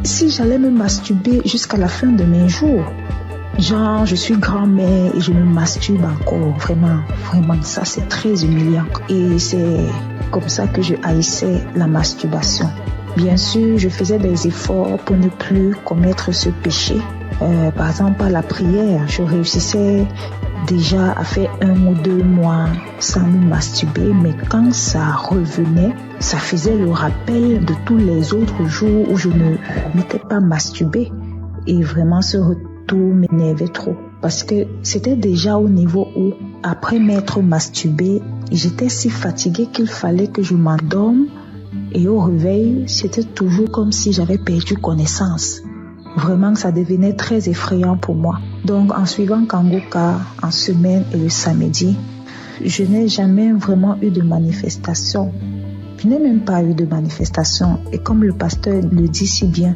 si j'allais me masturber jusqu'à la fin de mes jours. Genre, je suis grand-mère et je me masturbe encore. Vraiment, ça c'est très humiliant. Et c'est comme ça que je haïssais la masturbation. Bien sûr, je faisais des efforts pour ne plus commettre ce péché. Par exemple, à la prière, je réussissais déjà à faire 1 ou 2 mois sans me masturber. Mais quand ça revenait, ça faisait le rappel de tous les autres jours où je ne m'étais pas masturbée. Et vraiment, ce retour m'énervait trop. Parce que c'était déjà au niveau où, après m'être masturbée, j'étais si fatiguée qu'il fallait que je m'endorme. Et au réveil, c'était toujours comme si j'avais perdu connaissance. Vraiment, ça devenait très effrayant pour moi. Donc, en suivant Kanguka en semaine et le samedi, je n'ai jamais vraiment eu de manifestation. Je n'ai même pas eu de manifestation. Et comme le pasteur le dit si bien,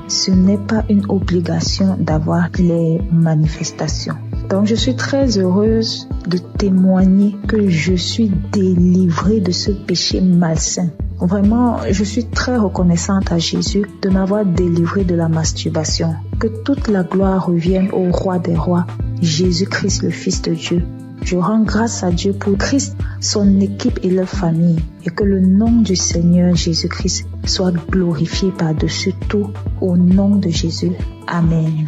ce n'est pas une obligation d'avoir les manifestations. Donc, je suis très heureuse de témoigner que je suis délivrée de ce péché malsain. Vraiment, je suis très reconnaissante à Jésus de m'avoir délivrée de la masturbation. Que toute la gloire revienne au roi des rois, Jésus-Christ, le Fils de Dieu. Je rends grâce à Dieu pour Christ, son équipe et leur famille, et que le nom du Seigneur Jésus-Christ soit glorifié par-dessus tout, au nom de Jésus. Amen.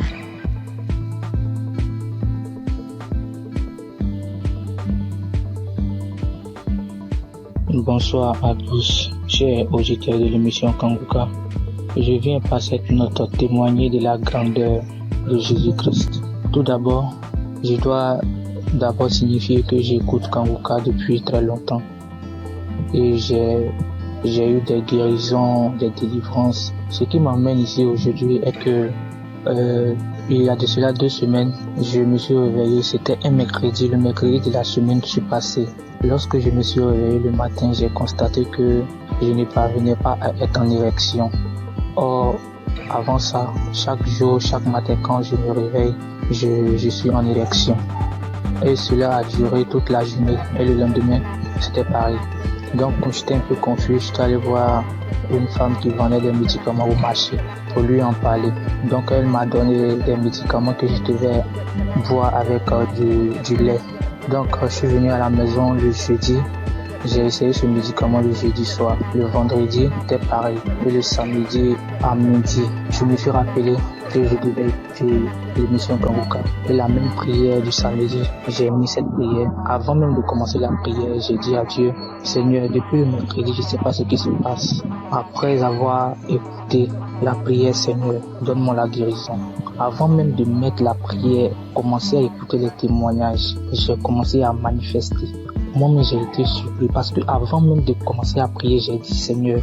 Bonsoir à tous, chers auditeurs de l'émission Kanguka. Je viens par cette note témoigner de la grandeur de Jésus-Christ. Tout d'abord, je dois signifier que j'écoute Kanguka depuis très longtemps. Et j'ai eu des guérisons, des délivrances. Ce qui m'emmène ici aujourd'hui est que il y a de cela 2 semaines, je me suis réveillé, c'était un mercredi, le mercredi de la semaine qui s'est passée. Lorsque je me suis réveillé le matin, j'ai constaté que je ne parvenais pas à être en érection. Or, avant ça, chaque jour, chaque matin quand je me réveille, je suis en érection. Et cela a duré toute la journée. Et le lendemain, c'était pareil. Donc, quand j'étais un peu confus, je suis allé voir une femme qui vendait des médicaments au marché pour lui en parler. Donc, elle m'a donné des médicaments que je devais boire avec du lait. Donc, je suis venu à la maison le jeudi. J'ai essayé ce médicament le jeudi soir. Le vendredi, c'était pareil. Et le samedi à midi, je me suis rappelé que je devais écouter l'émission Kanguka. Et la même prière du samedi, j'ai mis cette prière. Avant même de commencer la prière, j'ai dit à Dieu, Seigneur, depuis le mercredi, je ne sais pas ce qui se passe. Après avoir écouté la prière, Seigneur, donne-moi la guérison. Avant même de mettre la prière, commencer à écouter les témoignages, j'ai commencé à manifester. Moi-même, j'ai été surpris parce que avant même de commencer à prier, j'ai dit, Seigneur,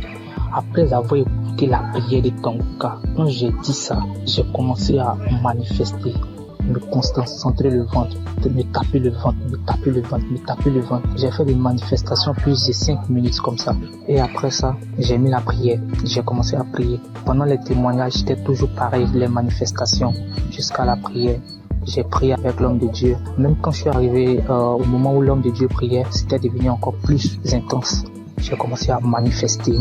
après avoir écouté la prière de Kanguka, quand j'ai dit ça, j'ai commencé à manifester, me concentrer le ventre, me taper le ventre, me taper le ventre, me taper le ventre. J'ai fait des manifestations plus de 5 minutes comme ça. Et après ça, j'ai mis la prière, j'ai commencé à prier. Pendant les témoignages, c'était toujours pareil, les manifestations, jusqu'à la prière. J'ai prié avec l'homme de Dieu. Même quand je suis arrivé au moment où l'homme de Dieu priait, c'était devenu encore plus intense. J'ai commencé à manifester.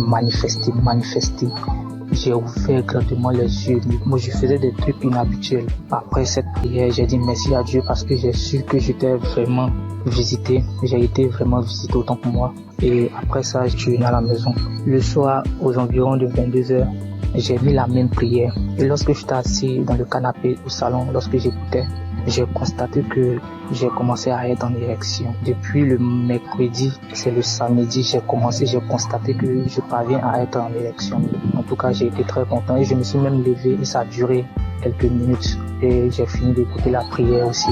J'ai ouvert grandement les yeux. Moi, je faisais des trucs inhabituels. Après cette prière, j'ai dit merci à Dieu parce que j'ai su que j'étais vraiment visité. J'ai été vraiment visité autant que moi. Et après ça, je suis venu à la maison. Le soir, aux environs de 22h, j'ai mis la même prière. Et lorsque j'étais assis dans le canapé au salon, lorsque j'écoutais, j'ai constaté que j'ai commencé à être en érection. Depuis le mercredi, c'est le samedi, j'ai constaté que je parviens à être en érection. En tout cas, j'ai été très content et je me suis même levé et ça a duré quelques minutes. Et j'ai fini d'écouter la prière aussi.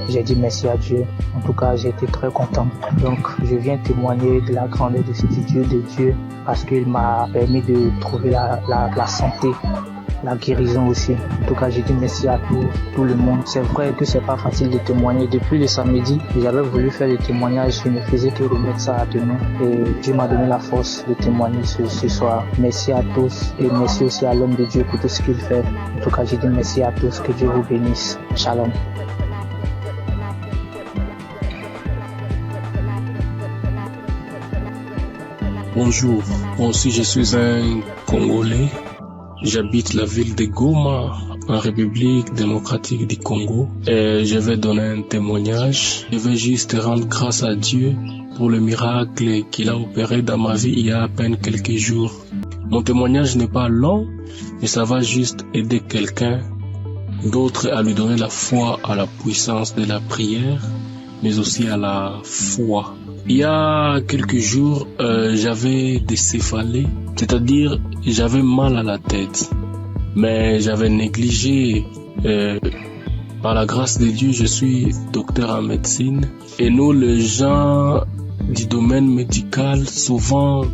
J'ai dit merci à Dieu. En tout cas, j'ai été très content. Donc, je viens témoigner de la grandeur de Dieu parce qu'il m'a permis de trouver la santé, la guérison aussi. En tout cas, j'ai dit merci à tout le monde. C'est vrai que c'est pas facile de témoigner. Depuis le samedi, j'avais voulu faire des témoignages. Je ne faisais que remettre ça à demain. Et Dieu m'a donné la force de témoigner ce soir. Merci à tous et merci aussi à l'homme de Dieu pour tout ce qu'il fait. En tout cas, j'ai dit merci à tous. Que Dieu vous bénisse. Shalom. Bonjour, moi aussi je suis un Congolais. J'habite la ville de Goma, en République démocratique du Congo. Et je vais donner un témoignage. Je vais juste rendre grâce à Dieu pour le miracle qu'il a opéré dans ma vie il y a à peine quelques jours. Mon témoignage n'est pas long, mais ça va juste aider quelqu'un d'autre à lui donner la foi à la puissance de la prière, mais aussi à la foi. Il y a quelques jours, j'avais des céphalées, c'est-à-dire j'avais mal à la tête, mais j'avais négligé. Par la grâce de Dieu, je suis docteur en médecine et nous, les gens du domaine médical, souvent,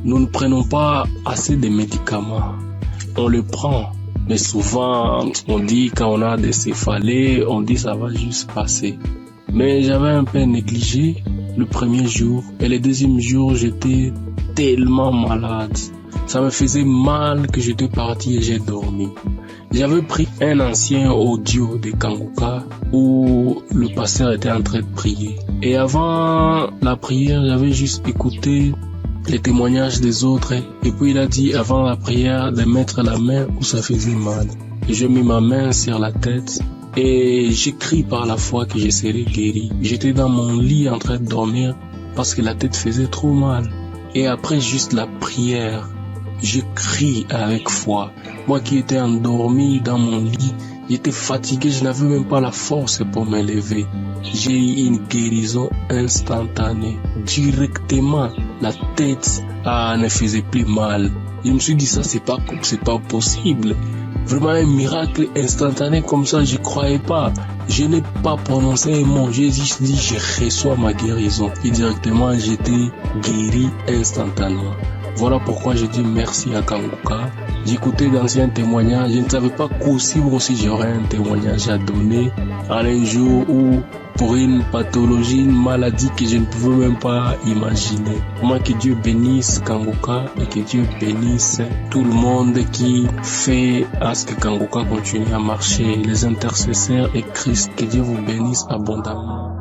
nous ne prenons pas assez de médicaments. On le prend, mais souvent, on dit quand on a des céphalées, on dit ça va juste passer. Mais j'avais un peu négligé le premier jour et le deuxième jour, j'étais tellement malade. Ça me faisait mal que j'étais parti et j'ai dormi. J'avais pris un ancien audio de Kanguka où le pasteur était en train de prier. Et avant la prière, j'avais juste écouté les témoignages des autres. Et puis il a dit avant la prière de mettre la main où ça faisait mal. Et je mis ma main sur la tête et j'ai crié par la foi que je serais guéri. J'étais dans mon lit en train de dormir parce que la tête faisait trop mal. Et après juste la prière, je crie avec foi. Moi qui étais endormi dans mon lit, j'étais fatigué, je n'avais même pas la force pour me lever. J'ai eu une guérison instantanée. Directement, la tête ne faisait plus mal. Je me suis dit ça, c'est pas possible. Vraiment un miracle instantané comme ça, je croyais pas. Je n'ai pas prononcé un mot, j'ai juste dit je reçois ma guérison. Et directement, j'étais guéri instantanément. Voilà pourquoi je dis merci à Kanguka. J'écoutais d'anciens témoignages, je ne savais pas qu'aussi j'aurais un témoignage à donner à un jour où pour une pathologie, une maladie que je ne pouvais même pas imaginer. Moi, que Dieu bénisse Kanguka et que Dieu bénisse tout le monde qui fait à ce que Kanguka continue à marcher, les intercesseurs et Christ, que Dieu vous bénisse abondamment.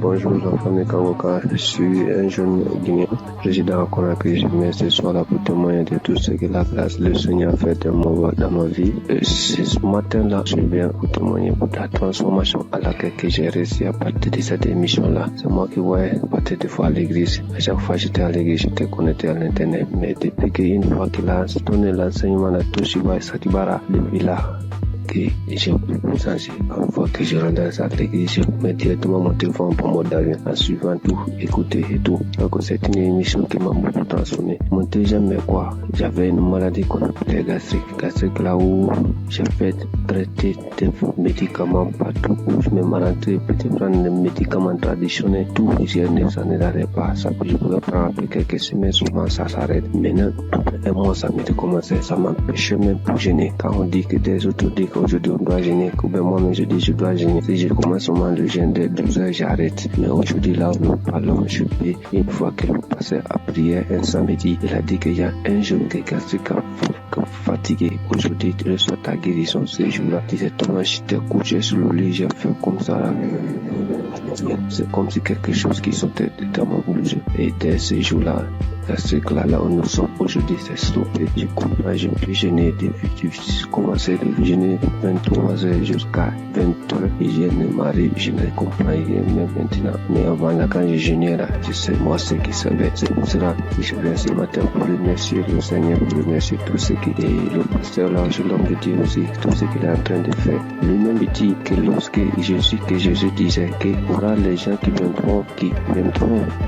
Bonjour, la famille Kanguka. Je suis un jeune Guinéen, résident à Conakry. Je viens ce soir pour témoigner de tout ce que la grâce, le Seigneur a fait dans ma vie. Ce matin-là, je viens pour témoigner pour la transformation à laquelle j'ai réussi à partir de cette émission-là. C'est moi qui voyais partir des fois à l'église. À chaque fois que j'étais à l'église, j'étais connecté à l'internet. Mais depuis qu'une fois qu'il a donné l'enseignement de Toshiba et Satibara, depuis là, que j'ai senti, une fois que je rentre dans l'église, je mets directement mon téléphone pour mode d'avion en suivant tout, écouter et tout. Donc c'est une émission qui m'a beaucoup transformé. Mon deuxième, mais quoi, j'avais une maladie qu'on appelait gastrique là où j'ai fait traiter des médicaments partout où je me rentré, peut-être prendre des médicaments traditionnels, tout, ça ne l'arrête pas. Ça peut je pouvais prendre après quelques semaines, souvent ça s'arrête. Maintenant, un mois ça m'a commencé, ça m'empêchait même pour gêner. Quand on dit que des autres disent qu'aujourd'hui on doit gêner, que ben moi-même je dis je dois gêner. Si je commence seulement le gêne de 12 heures, j'arrête. Mais aujourd'hui là où nous parlons, je peux, une fois que nous passons à prière un samedi, il a dit qu'il y a un jeune qui est gastrique fatigué. Aujourd'hui, tu reçois ta guérison ce jour-là. Directement, j'étais couché sur le lit, j'ai fait comme ça là. C'est comme si quelque chose qui sortait dans mon bouche. Et dès ce jour-là, gastrique là où nous sommes aujourd'hui, c'est stoppé. Je comprends, je peux gêner depuis j'ai commencé de gêner de 23 heures jusqu'à 20 heures. Et je ne m'arrive, je ne comprends même maintenant. Mais avant là, quand je gênais là, je sais moi ce qui savait. C'est pour cela que je viens ce matin pour remercier le Seigneur, pour remercier tout ce qui est le pasteur là, l'homme de Dieu aussi, tout ce qu'il est en train de faire. Lui-même dit que lorsque Jésus disait qu'il y aura les gens qui viendront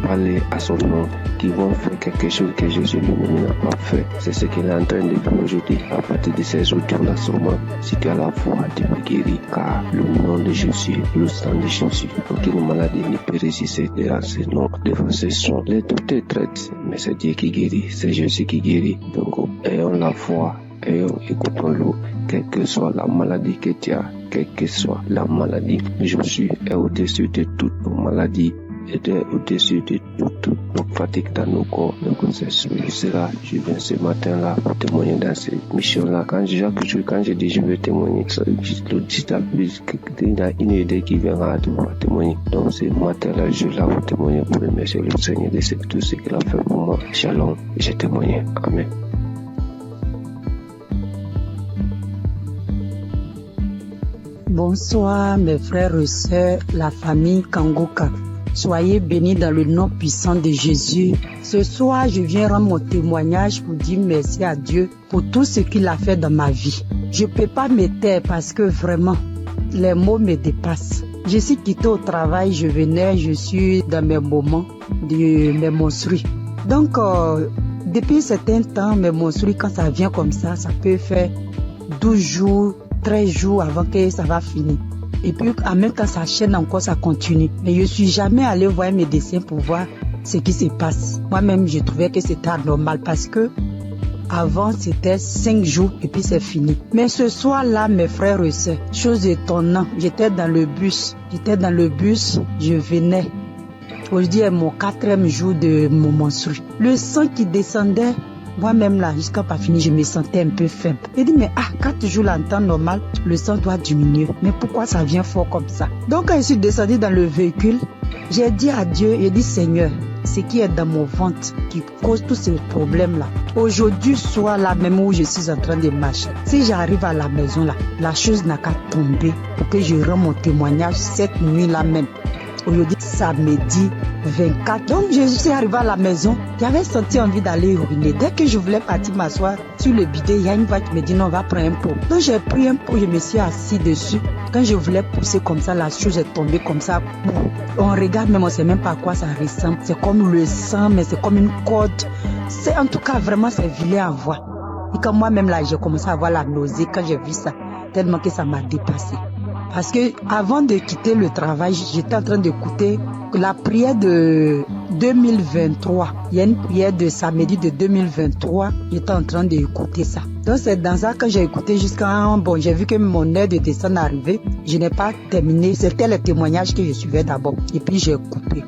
parler à son nom, qui vont faire quelque chose que Jésus lui-même n'a pas fait. C'est ce qu'il est en train de faire aujourd'hui. À partir de ces audios-là, sûrement, si tu as la foi, tu peux guérir, car le nom de Jésus, le sang de Jésus, aucune maladie ne peut résister devant ces noms, devant ces sons. Les docteurs traitent, mais c'est Dieu qui guérit, c'est Jésus qui guérit. Donc, ayons la foi, écoutons-le, quelle que soit la maladie que tu as, quelle que soit la maladie. Jésus est au-dessus de toute maladie. Et au-dessus de toute fatigue dans nos corps. Donc c'est cela, je viens ce matin-là pour témoigner dans cette mission-là. Quand je dis je vais témoigner, il y a une idée qui viendra à pouvoir témoigner. Donc ce matin-là, je suis là pour témoigner, pour remercier le Seigneur de tout ce qu'il a fait pour moi. Shalom, j'ai témoigné. Amen. Bonsoir mes frères et sœurs, la famille Kanguka. Soyez bénis dans le nom puissant de Jésus. Ce soir, je viens rendre mon témoignage pour dire merci à Dieu pour tout ce qu'il a fait dans ma vie. Je ne peux pas me taire parce que vraiment, les mots me dépassent. Je suis quitté au travail, je suis dans mes moments de mes menstrues. Donc, depuis un certain temps, mes menstrues, quand ça vient comme ça peut faire 12 jours, 13 jours avant que ça va finir. Et puis, en même temps, ça chaîne encore, ça continue. Mais je ne suis jamais allée voir mes médecin pour voir ce qui se passe. Moi-même, je trouvais que c'était anormal parce que avant, c'était 5 jours et puis c'est fini. Mais ce soir-là, mes frères et sœurs, chose étonnante, j'étais dans le bus, je venais. Aujourd'hui est mon 4e jour de mon menstru. Le sang qui descendait Moi-même là, jusqu'à pas fini, je me sentais un peu faible. J'ai dit, mais quand tu joues là en temps normal, le sang doit diminuer. Mais pourquoi ça vient fort comme ça? Donc quand je suis descendue dans le véhicule, j'ai dit à Dieu, j'ai dit, Seigneur, ce qui est dans mon ventre qui cause tous ces problèmes-là. Aujourd'hui, soit là même où je suis en train de marcher. Si j'arrive à la maison là, la chose n'a qu'à tomber pour que je rende mon témoignage cette nuit-là même. Aujourd'hui, samedi 24. Donc, je suis arrivée à la maison. J'avais senti envie d'aller uriner. Dès que je voulais partir m'asseoir sur le bidet, il y a une voix qui me dit non, on va prendre un pot. Donc, j'ai pris un pot, je me suis assis dessus. Quand je voulais pousser comme ça, la chose est tombée comme ça. On regarde, même on ne sait même pas à quoi ça ressemble. C'est comme le sang, mais c'est comme une corde. C'est en tout cas vraiment, c'est vilain à voir. Et quand moi-même là, j'ai commencé à avoir la nausée quand j'ai vu ça, tellement que ça m'a dépassé. Parce que avant de quitter le travail, j'étais en train d'écouter la prière de 2023. Il y a une prière de samedi de 2023. J'étais en train d'écouter ça. Donc c'est dans ça que j'ai écouté jusqu'à... Bon, j'ai vu que mon heure de descente arrivait. Je n'ai pas terminé. C'était le témoignage que je suivais d'abord. Et puis j'ai coupé.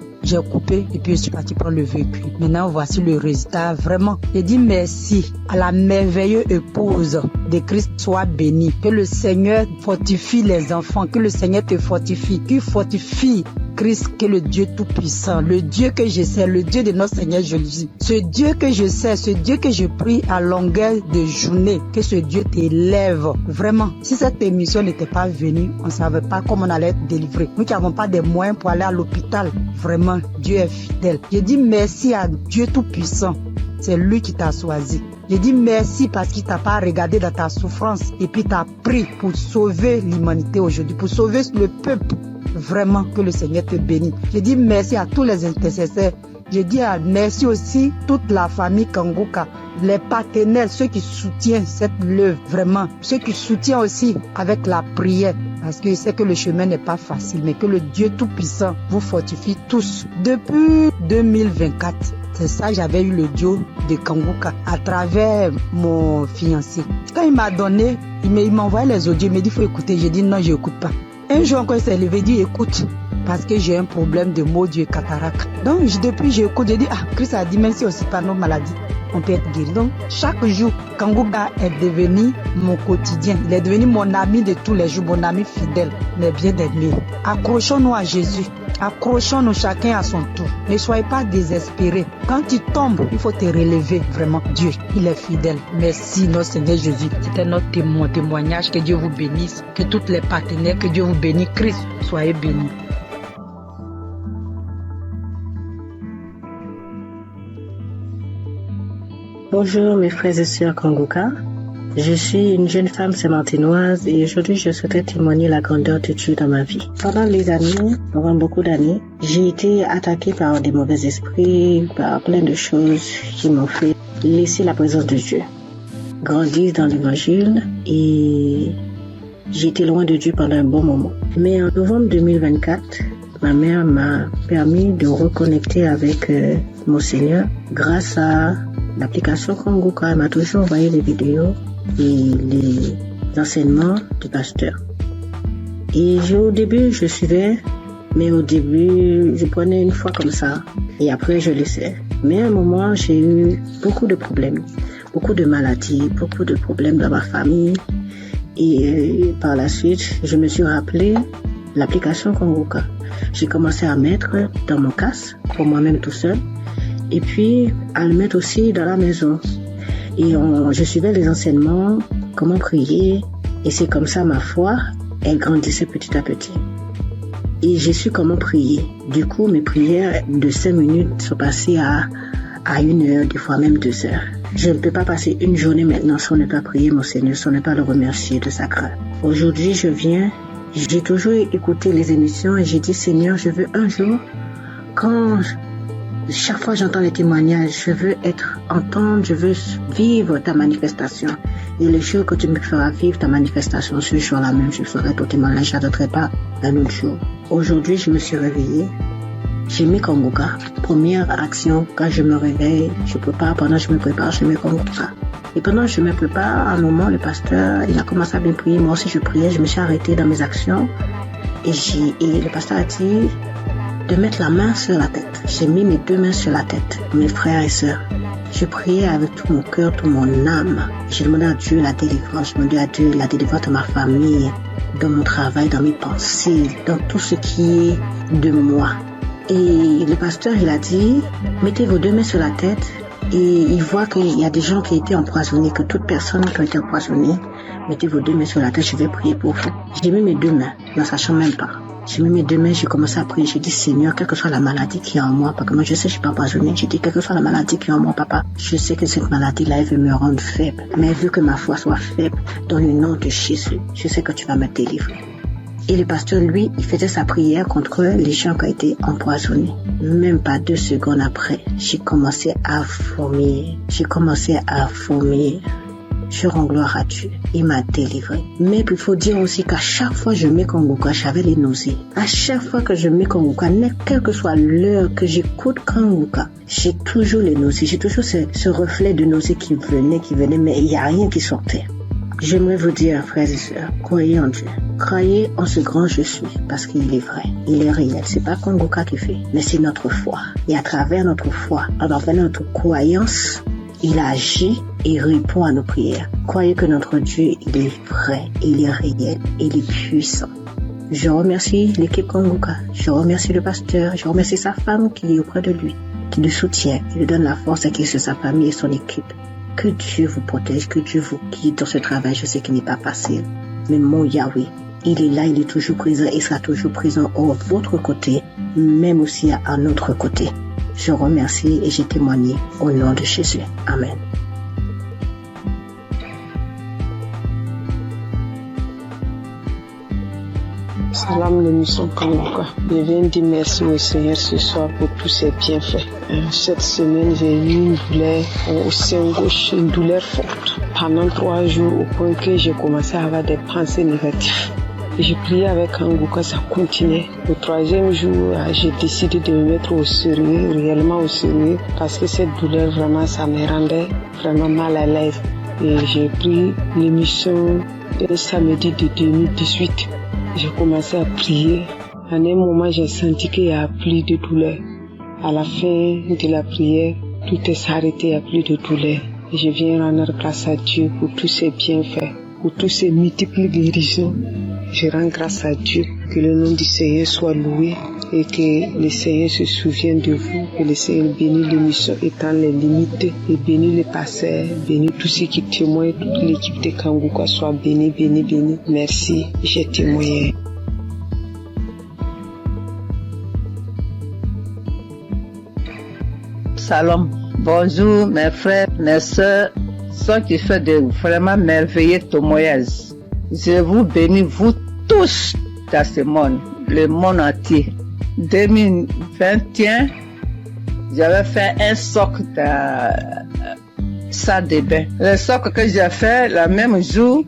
Et puis je suis parti prendre le véhicule. Maintenant, voici le résultat. Vraiment, j'ai dit merci à la merveilleuse épouse de Christ soit bénie. Que le Seigneur fortifie les enfants. Que le Seigneur te fortifie. Qu'il fortifie Christ, que le Dieu Tout-Puissant, le Dieu que je sais, le Dieu de notre Seigneur Jésus. Ce Dieu que je sais, ce Dieu que je prie à longueur de journée. Que ce Dieu t'élève. Vraiment, si cette émission n'était pas venue, on ne savait pas comment on allait être délivré. Nous qui n'avons pas de moyens pour aller à l'hôpital. Vraiment, Dieu est fidèle. Je dis merci à Dieu Tout-Puissant. C'est lui qui t'a choisi. Je dis merci parce qu'il t'a pas regardé dans ta souffrance et puis t'a pris pour sauver l'humanité aujourd'hui, pour sauver le peuple. Vraiment que le Seigneur te bénisse. Je dis merci à tous les intercesseurs. Je dis merci aussi toute la famille Kangoka, les partenaires, ceux qui soutiennent cette œuvre, vraiment, ceux qui soutiennent aussi avec la prière, parce que je sais que le chemin n'est pas facile, mais que le Dieu Tout-Puissant vous fortifie tous. Depuis 2024, c'est ça, j'avais eu le duo de Kangoka à travers mon fiancé. Quand il m'a donné, il m'a envoyé les audios, il m'a dit il faut écouter. J'ai dit non, je n'écoute pas. Un jour encore, il s'est levé, il dit écoute, parce que j'ai un problème de maux d'yeux cataracte. Donc depuis, j'écoute, j'ai dit Christ a dit même si aussi par nos maladies, on peut être guéri. Donc chaque jour, Kangoka est devenu mon quotidien. Il est devenu mon ami de tous les jours, mon ami fidèle, mais bien aimé. Accrochons-nous à Jésus. Accrochons-nous chacun à son tour. Ne soyez pas désespérés. Quand tu tombes, il faut te relever. Vraiment, Dieu, il est fidèle. Merci, notre Seigneur Jésus. C'était notre témoignage. Que Dieu vous bénisse. Que tous les partenaires, que Dieu vous bénisse. Christ, soyez bénis. Bonjour mes frères et sœurs Kangoka. Je suis une jeune femme sémantinoise et aujourd'hui je souhaiterais témoigner la grandeur de Dieu dans ma vie. Pendant les années, pendant beaucoup d'années, j'ai été attaquée par des mauvais esprits, par plein de choses qui m'ont fait laisser la présence de Dieu. Grandir dans l'évangile et j'ai été loin de Dieu pendant un bon moment. Mais en novembre 2024, ma mère m'a permis de reconnecter avec mon Seigneur grâce à l'application Kangoka. Elle m'a toujours envoyé les vidéos et les enseignements du pasteur. Et au début, je suivais, mais au début, je prenais une fois comme ça et après, je laissais. Mais à un moment, j'ai eu beaucoup de problèmes, beaucoup de maladies, beaucoup de problèmes dans ma famille. Et par la suite, je me suis rappelé l'application Kangoka. J'ai commencé à mettre dans mon casque, pour moi-même tout seul, et puis à le mettre aussi dans la maison. Et je suivais les enseignements, comment prier, et c'est comme ça ma foi, elle grandissait petit à petit. Et j'ai su comment prier. Du coup, mes prières de 5 minutes sont passées à 1 heure, des fois même 2 heures. Je ne peux pas passer une journée maintenant sans ne pas prier mon Seigneur, sans ne pas le remercier de sa grâce. Aujourd'hui, j'ai toujours écouté les émissions et j'ai dit Seigneur, je veux un jour, chaque fois j'entends les témoignages, je veux entendre, je veux vivre ta manifestation. Et le jour que tu me feras vivre ta manifestation, ce jour-là même, je ferai ton témoignage, je n'attendrai pas un autre jour. Aujourd'hui, je me suis réveillée, j'ai mis Kangoka. Première action, quand je me réveille, je prépare, pendant que je me prépare, je mets Kangoka. Et pendant que je me prépare, à un moment, le pasteur, il a commencé à bien prier. Moi aussi, je priais, je me suis arrêtée dans mes actions. Et le pasteur a dit, de mettre la main sur la tête. J'ai mis mes 2 mains sur la tête, mes frères et sœurs. Je priais avec tout mon cœur, toute mon âme. J'ai demandé à Dieu la délivrance. Je demandais à Dieu la délivrance de ma famille, dans mon travail, dans mes pensées, dans tout ce qui est de moi. Et le pasteur, il a dit, mettez vos 2 mains sur la tête. Et il voit qu'il y a des gens qui ont été empoisonnés, que toute personne qui a été empoisonnée, mettez vos 2 mains sur la tête, je vais prier pour vous. J'ai mis mes 2 mains, ne sachant même pas. J'ai mis mes 2 mains, j'ai commencé à prier. J'ai dit, Seigneur, quelle que soit la maladie qui est en moi, parce que moi je sais que je suis pas empoisonnée. J'ai dit, quelle que soit la maladie qui est en moi, papa, je sais que cette maladie-là, elle veut me rendre faible. Mais elle veut que ma foi soit faible. Dans le nom de Jésus, je sais que tu vas me délivrer. Et le pasteur, lui, il faisait sa prière contre les gens qui ont été empoisonnés. Même pas 2 secondes après, j'ai commencé à vomir. Je rends gloire à Dieu. Il m'a délivré. Mais il faut dire aussi qu'à chaque fois que je mets Kanguka, j'avais les nausées. À chaque fois que je mets Kanguka, quelle que soit l'heure que j'écoute Kanguka, j'ai toujours les nausées. J'ai toujours ce reflet de nausées qui venait, mais il n'y a rien qui sortait. J'aimerais vous dire, frères et sœurs, croyez en Dieu. Croyez en ce grand je suis, parce qu'il est vrai, il est réel. C'est pas Kanguka qui fait, mais c'est notre foi. Et à travers notre foi, à travers notre croyance, il agit et répond à nos prières. Croyez que notre Dieu, il est vrai, il est réel, il est puissant. Je remercie l'équipe Kanguka, je remercie le pasteur, je remercie sa femme qui est auprès de lui, qui le soutient, qui lui donne la force et qui est sur sa famille et son équipe. Que Dieu vous protège, que Dieu vous guide dans ce travail. Je sais qu'il n'est pas facile. Mais mon Yahweh, il est là, il est toujours présent, il sera toujours présent à votre côté, même aussi à notre côté. Je remercie et j'ai témoigné au nom de Jésus. Amen. Salam l'émission Kanguka. Je viens dire merci au Seigneur ce soir pour tous ses bienfaits. Cette semaine, j'ai eu une douleur au sein gauche, une douleur forte. Pendant 3 jours, au point que j'ai commencé à avoir des pensées négatives. J'ai prié avec Kanguka, ça continuait. Au 3e jour, j'ai décidé de me mettre au sérieux, réellement au sérieux, parce que cette douleur, vraiment, ça me rendait vraiment mal à l'aise. Et j'ai pris l'émission un samedi de 2018. J'ai commencé à prier. À un moment, j'ai senti qu'il n'y a plus de douleur. À la fin de la prière, tout est arrêté, il n'y a plus de douleur. Et je viens rendre grâce à Dieu pour tous ses bienfaits, pour tous ses multiples guérisons. Je rends grâce à Dieu, que le nom du Seigneur soit loué et que le Seigneur se souvienne de vous, que le Seigneur bénisse l'émission étant les limites et bénisse les pasteurs, bénisse tous ceux qui témoignent, toute l'équipe de Kanguka soit bénie, bénie, bénie. Merci, j'ai témoigné. Salam, bonjour mes frères, mes soeurs, ceux qui font de vraiment merveilleux témoignages. Je vous bénis, vous tous, dans ce monde, le monde entier. 2021, j'avais fait un socle dans salle de bain. Le socle que j'ai fait, le même jour,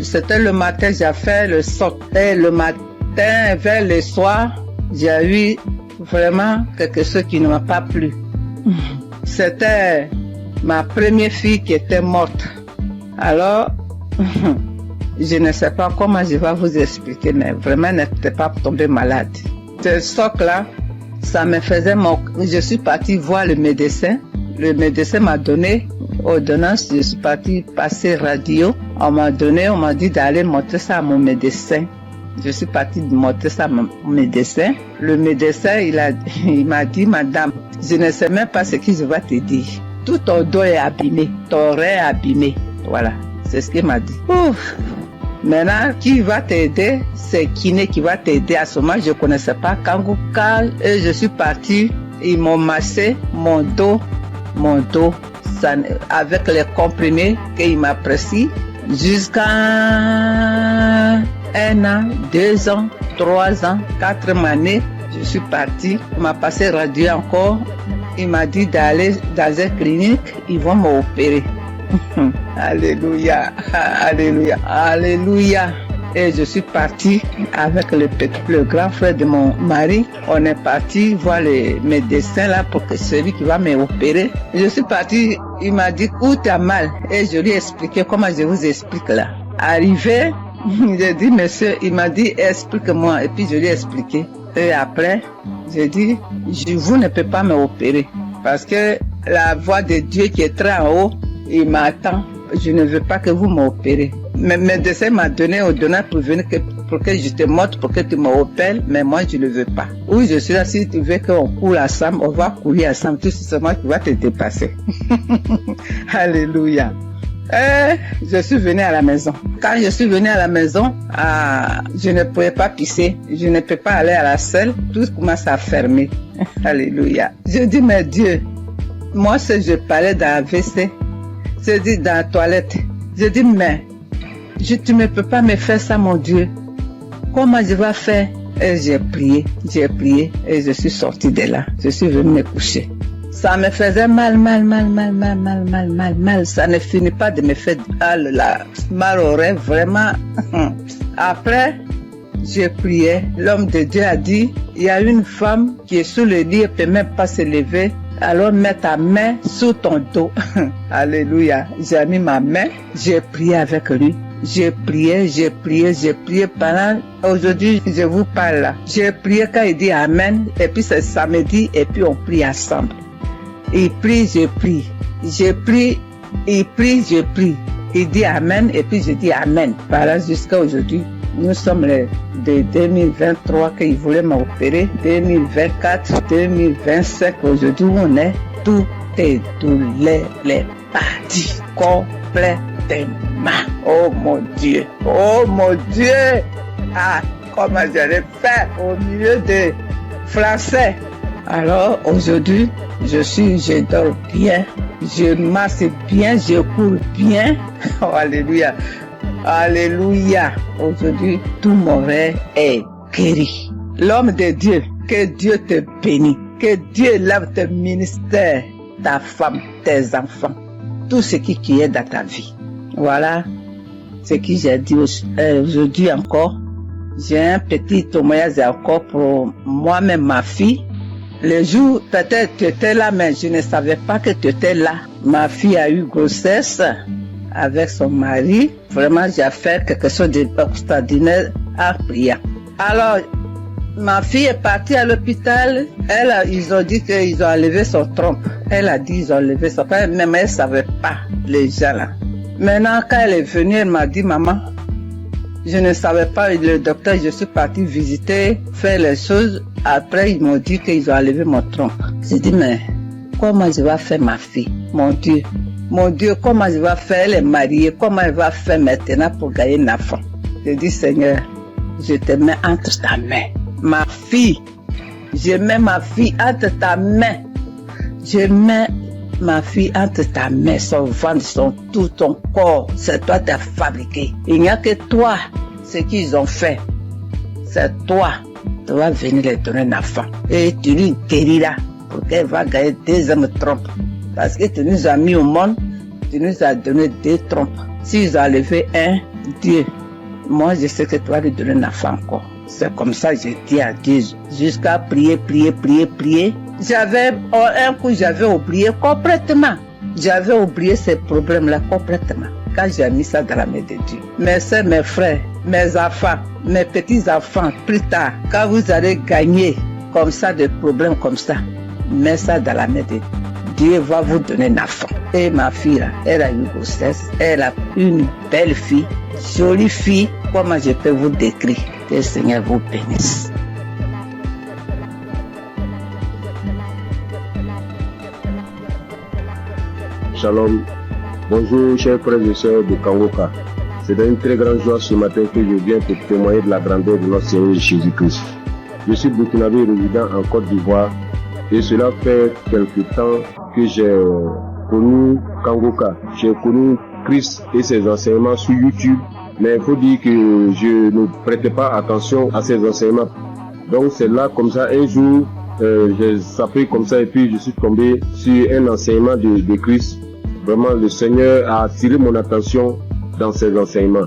c'était le matin, j'ai fait le socle. Et le matin, vers le soir, j'ai eu vraiment quelque chose qui ne m'a pas plu. C'était ma première fille qui était morte. Alors, je ne sais pas comment je vais vous expliquer, mais vraiment, n'était pas tombée malade. Ce socle-là, ça me faisait mon... Je suis partie voir le médecin. Le médecin m'a donné ordonnance. Je suis partie passer radio. On m'a dit d'aller montrer ça à mon médecin. Je suis partie montrer ça à mon médecin. Le médecin, il m'a dit, madame, je ne sais même pas ce que je vais te dire. Tout ton dos est abîmé, ton rein est abîmé. Voilà, c'est ce qu'il m'a dit. Ouf. Maintenant, qui va t'aider? C'est Kiné qui va t'aider. À ce moment, je ne connaissais pas Kanguka. Et je suis partie, ils m'ont massé mon dos, ça, avec les comprimés qu'il m'a prescrit jusqu'à 1 an, 2 ans, 3 ans, 4 années. Je suis partie, il m'a passé radio encore. Il m'a dit d'aller dans une clinique, ils vont m'opérer. Alléluia, alléluia, alléluia. Et je suis partie avec le grand frère de mon mari. On est parti voir le médecin là pour que celui qui va m'opérer. Je suis partie, il m'a dit où t'as mal. Et je lui ai expliqué comment je vous explique là. Arrivé, j'ai dit monsieur, il m'a dit explique-moi. Et puis je lui ai expliqué. Et après, j'ai dit, vous ne pouvez pas m'opérer. Parce que la voix de Dieu qui est très en haut, il m'attend. Je ne veux pas que vous m'opérez. Mais mon médecin m'a donné ordonnance pour venir pour que je te montre, pour que tu m'opères, mais moi je ne veux pas. Oui, je suis là, si tu veux qu'on coule ensemble, on va courir ensemble, tout simplement tu vas te dépasser. Alléluia. Je suis venu à la maison. Quand je suis venu à la maison, je ne pouvais pas pisser, je ne peux pas aller à la selle, tout commence à fermer. Alléluia. Je dis, mais Dieu, moi si je parlais dans la WC, je dis dans la toilette, je dis, mais tu ne peux pas me faire ça, mon Dieu. Comment je vais faire? Et j'ai prié et je suis sortie de là. Je suis venue me coucher. Ça me faisait mal. Ça ne finit pas de me faire mal au rêve, vraiment. Après, j'ai prié. L'homme de Dieu a dit, il y a une femme qui est sous le lit, elle ne peut même pas se lever. Alors mets ta main sous ton dos. Alléluia. J'ai mis ma main, j'ai prié avec lui. J'ai prié pendant, aujourd'hui je vous parle là. J'ai prié quand il dit Amen, et puis c'est samedi, et puis on prie ensemble. Il prie, je prie. Je prie, il prie, je prie. Il dit Amen, et puis je dis Amen. Voilà, jusqu'à aujourd'hui. Nous sommes de 2023 qu'il voulait m'opérer, 2024, 2025, aujourd'hui où on est, tout est douleur, les parties complètement. Oh mon Dieu, comment j'allais faire au milieu des Français. Alors aujourd'hui, je dors bien, je marche bien, je cours bien. Oh, alléluia. Alléluia. Aujourd'hui, tout mon rêve est guéri. L'homme de Dieu, que Dieu te bénisse, que Dieu lave tes ministères, ta femme, tes enfants, tout ce qui est dans ta vie. Voilà ce que j'ai dit aujourd'hui encore. J'ai un petit témoignage encore pour moi-même, ma fille. Le jour, peut-être tu étais là, mais je ne savais pas que tu étais là. Ma fille a eu grossesse avec son mari. Vraiment, j'ai fait quelque chose d'extraordinaire en priant. Alors, ma fille est partie à l'hôpital. Ils ont dit qu'ils ont enlevé son trompe. Elle a dit qu'ils ont enlevé son trompe, mais elle ne savait pas, les gens là. Maintenant, quand elle est venue, elle m'a dit, maman, je ne savais pas, le docteur, je suis partie visiter, faire les choses. Après, ils m'ont dit qu'ils ont enlevé mon trompe. J'ai dit, mais comment je vais faire ma fille? Mon Dieu, comment je vais faire? Elle est mariée, comment elle va faire maintenant pour gagner un enfant? J'ai dit, Seigneur, je te mets entre ta main. Ma fille, je mets ma fille entre ta main. Je mets ma fille entre ta main, son ventre, tout ton corps, c'est toi qui as fabriqué. Il n'y a que toi, ce qu'ils ont fait. C'est toi, tu vas venir les donner un enfant. Et tu lui guériras pour qu'elle va gagner 2 hommes trompes. Parce que tu nous as mis au monde, tu nous as donné 2 trompes. S'ils ont enlevé un, Dieu, moi je sais que tu vas lui donner un enfant encore. C'est comme ça que j'ai dit à Dieu, jusqu'à prier. Un coup, j'avais oublié complètement. J'avais oublié ces problèmes-là complètement. Quand j'ai mis ça dans la main de Dieu. Mes soeurs, mes frères, mes enfants, mes petits-enfants, plus tard, quand vous allez gagner comme ça, des problèmes comme ça, mets ça dans la main de Dieu. Dieu va vous donner un enfant. Et ma fille, là, elle a eu grossesse. Elle a une belle fille, jolie fille. Comment je peux vous décrire? Que le Seigneur vous bénisse. Shalom. Bonjour, chers frères et sœurs de Kangoka. C'est une très grande joie ce matin que je viens pour témoigner de la grandeur de notre Seigneur Jésus-Christ. Je suis burkinabé résident en Côte d'Ivoire et cela fait quelque temps que j'ai connu Kangoka. J'ai connu Christ et ses enseignements sur YouTube, mais il faut dire que je ne prêtais pas attention à ses enseignements. Donc c'est là, comme ça, un jour, j'ai sapé comme ça et puis je suis tombé sur un enseignement de Christ. Vraiment, le Seigneur a attiré mon attention dans ses enseignements.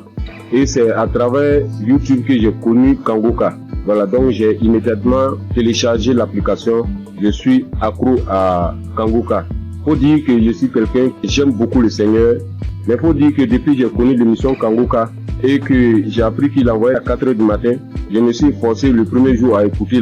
Et c'est à travers YouTube que j'ai connu Kangoka. Voilà, donc j'ai immédiatement téléchargé l'application. Je suis accro à Kangoka. Faut dire que je suis quelqu'un qui j'aime beaucoup le Seigneur. Mais faut dire que depuis que j'ai connu l'émission Kangoka et que j'ai appris qu'il envoyait à 4h du matin, je me suis forcé le premier jour à écouter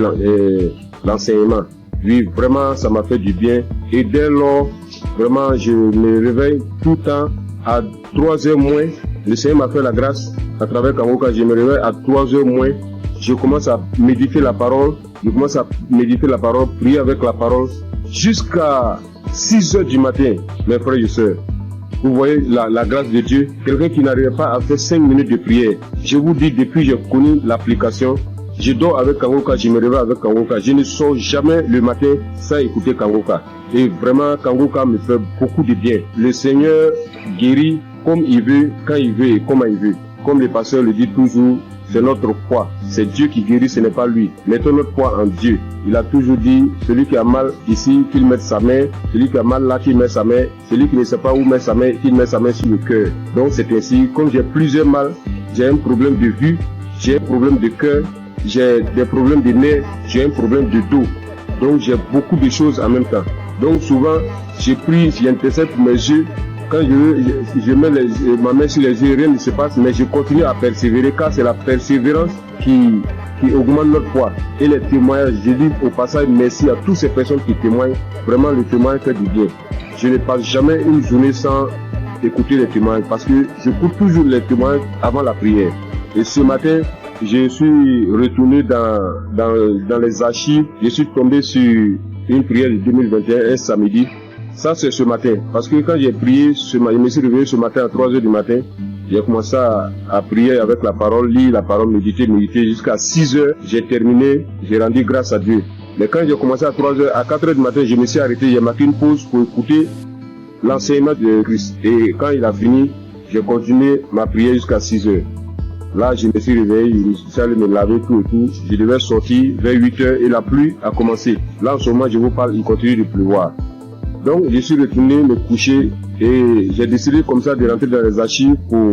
l'enseignement. Oui, vraiment, ça m'a fait du bien. Et dès lors, vraiment, je me réveille tout le temps à 3h moins. Le Seigneur m'a fait la grâce à travers Kangoka. Je me réveille à 3h moins. Je commence à méditer la parole. Prier avec la parole, jusqu'à 6h du matin, mes frères et sœurs. Vous voyez la grâce de Dieu. Quelqu'un qui n'arrive pas à faire 5 minutes de prière. Je vous dis, depuis que j'ai connu l'application, je dors avec Kangoka, je me réveille avec Kangoka. Je ne sors jamais le matin sans écouter Kangoka. Et vraiment, Kangoka me fait beaucoup de bien. Le Seigneur guérit comme il veut, quand il veut et comment il veut. Comme le pasteur le dit toujours, c'est notre foi. C'est Dieu qui guérit, ce n'est pas lui. Mettons notre foi en Dieu. Il a toujours dit, celui qui a mal ici, qu'il mette sa main. Celui qui a mal là, qu'il mette sa main. Celui qui ne sait pas où mettre sa main, qu'il mette sa main sur le cœur. Donc c'est ainsi, comme j'ai plusieurs mal, j'ai un problème de vue, j'ai un problème de cœur, j'ai des problèmes de nerfs, j'ai un problème de dos. Donc j'ai beaucoup de choses en même temps. Donc souvent, j'ai pris, j'intercède pour mes yeux. Quand je mets ma main sur les yeux, rien ne se passe, mais je continue à persévérer, car c'est la persévérance qui augmente notre foi. Et les témoignages, je dis au passage merci à toutes ces personnes qui témoignent. Vraiment, le témoignage fait du bien. Je ne passe jamais une journée sans écouter les témoignages, parce que j'écoute toujours les témoignages avant la prière. Et ce matin, je suis retourné dans les archives, je suis tombé sur une prière de 2021, un samedi. Ça, c'est ce matin. Parce que quand j'ai prié, je me suis réveillé ce matin à 3h du matin. J'ai commencé à prier avec la parole, lire la parole, méditer jusqu'à 6h. J'ai terminé, j'ai rendu grâce à Dieu. Mais quand j'ai commencé à 3h, à 4h du matin, je me suis arrêté. J'ai marqué une pause pour écouter l'enseignement de Christ. Et quand il a fini, j'ai continué ma prière jusqu'à 6h. Là, je me suis réveillé, je suis allé me laver tout et tout. Je devais sortir vers 8h et la pluie a commencé. Là, en ce moment, je vous parle, il continue de pleuvoir. Donc, je suis retourné me coucher et j'ai décidé comme ça de rentrer dans les archives pour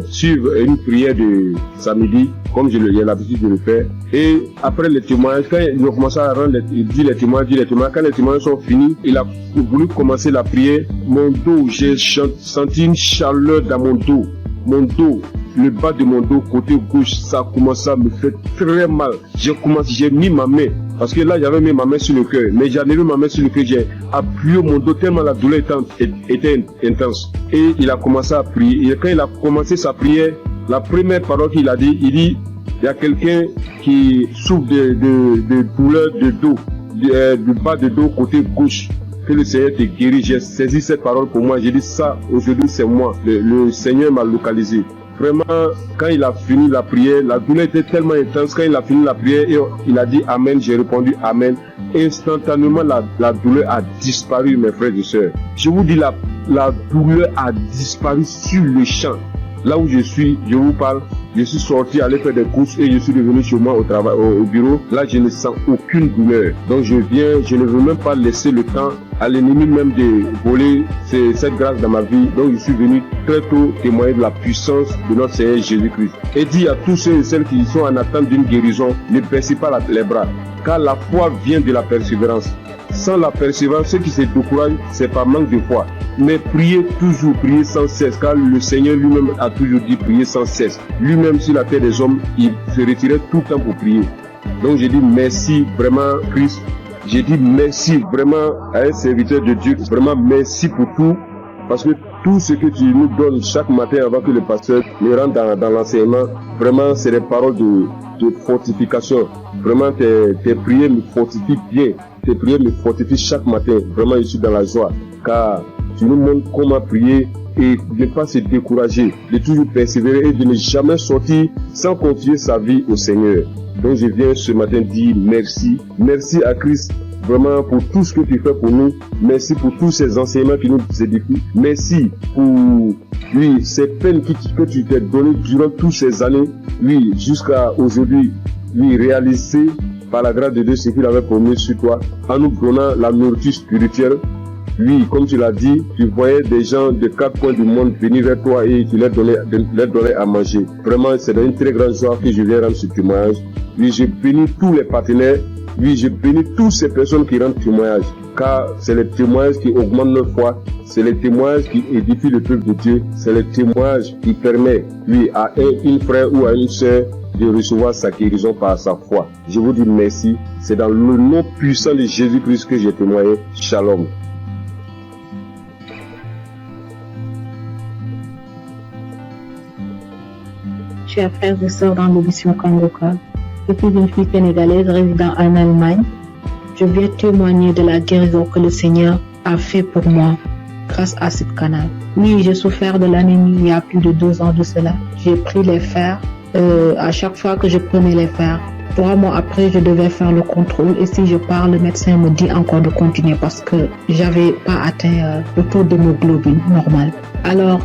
suivre une prière de samedi, comme j'ai l'habitude de le faire. Et après les témoignages, quand il a commencé à dire les témoignages, quand les témoignages sont finis, il a voulu commencer la prière. Mon dos, j'ai senti une chaleur dans mon dos. Mon dos, le bas de mon dos, côté gauche, ça a commencé à me faire très mal. J'ai mis ma main. Parce que là, j'avais mis ma main sur le cœur. Mais j'en ai mis ma main sur le cœur. J'ai appuyé mon dos tellement la douleur était intense. Et il a commencé à prier. Et quand il a commencé sa prière, la première parole qu'il a dit, il dit, il y a quelqu'un qui souffre de douleur de dos, du bas de dos côté gauche. Que le Seigneur te guérit. J'ai saisi cette parole pour moi. J'ai dit ça, aujourd'hui c'est moi. Le Seigneur m'a localisé. Vraiment, quand il a fini la prière, la douleur était tellement intense. Quand il a fini la prière, il a dit Amen, j'ai répondu Amen. Instantanément, la douleur a disparu, mes frères et sœurs. Je vous dis, la douleur a disparu sur le champ. Là où je suis, je vous parle, je suis sorti aller faire des courses et je suis revenu chez moi au travail, au bureau. Là, je ne sens aucune douleur. Donc, je ne veux même pas laisser le temps à l'ennemi même de voler cette grâce dans ma vie. Donc, je suis venu très tôt témoigner de la puissance de notre Seigneur Jésus-Christ. Et dit à tous ceux et celles qui sont en attente d'une guérison, ne baissez pas les bras. Car la foi vient de la persévérance. Sans la persévérance, ceux qui se découragent, c'est par manque de foi. Mais priez toujours, priez sans cesse, car le Seigneur lui-même a toujours dit prier sans cesse. Lui-même sur la terre des hommes, il se retirait tout le temps pour prier. Donc j'ai dit merci vraiment Christ. J'ai dit merci vraiment à un serviteur de Dieu. Vraiment merci pour tout. Parce que tout ce que tu nous donnes chaque matin avant que le pasteur me rentre dans l'enseignement, vraiment c'est des paroles de fortification. Vraiment tes prières me fortifient bien. Tes prières me fortifient chaque matin. Vraiment je suis dans la joie. Car tu nous montres comment prier et de ne pas se décourager, de toujours persévérer et de ne jamais sortir sans confier sa vie au Seigneur. Donc je viens ce matin dire merci. Merci à Christ vraiment pour tout ce que tu fais pour nous. Merci pour tous ces enseignements qui nous édifient. Merci pour ces peines que tu t'es données durant toutes ces années. Jusqu'à aujourd'hui, réaliser par la grâce de Dieu ce qu'il avait promis sur toi, en nous donnant la nourriture spirituelle. Comme tu l'as dit, tu voyais des gens de 4 coins du monde venir vers toi et tu leur donnais à manger. Vraiment, c'est une très grande joie que je viens rendre ce témoignage. Je bénis tous les partenaires. Je bénis toutes ces personnes qui rendent témoignage. Car c'est les témoignages qui augmentent notre foi. C'est les témoignages qui édifient le peuple de Dieu. C'est les témoignages qui permettent, à une frère ou à une sœur de recevoir sa guérison par sa foi. Je vous dis merci. C'est dans le nom puissant de Jésus-Christ que j'ai témoigné. Shalom. Chers frères et sœurs dans l'émission Kangoka, je suis une fille sénégalaise résidant en Allemagne. Je viens témoigner de la guérison que le Seigneur a fait pour moi grâce à ce canal. Oui, j'ai souffert de l'anémie il y a plus de 2 ans de cela. J'ai pris les fers. À chaque fois que je prenais les fers, 3 mois après, je devais faire le contrôle. Et si je pars, le médecin me dit encore de continuer parce que j'avais pas atteint le taux d'hémoglobine normal. Alors,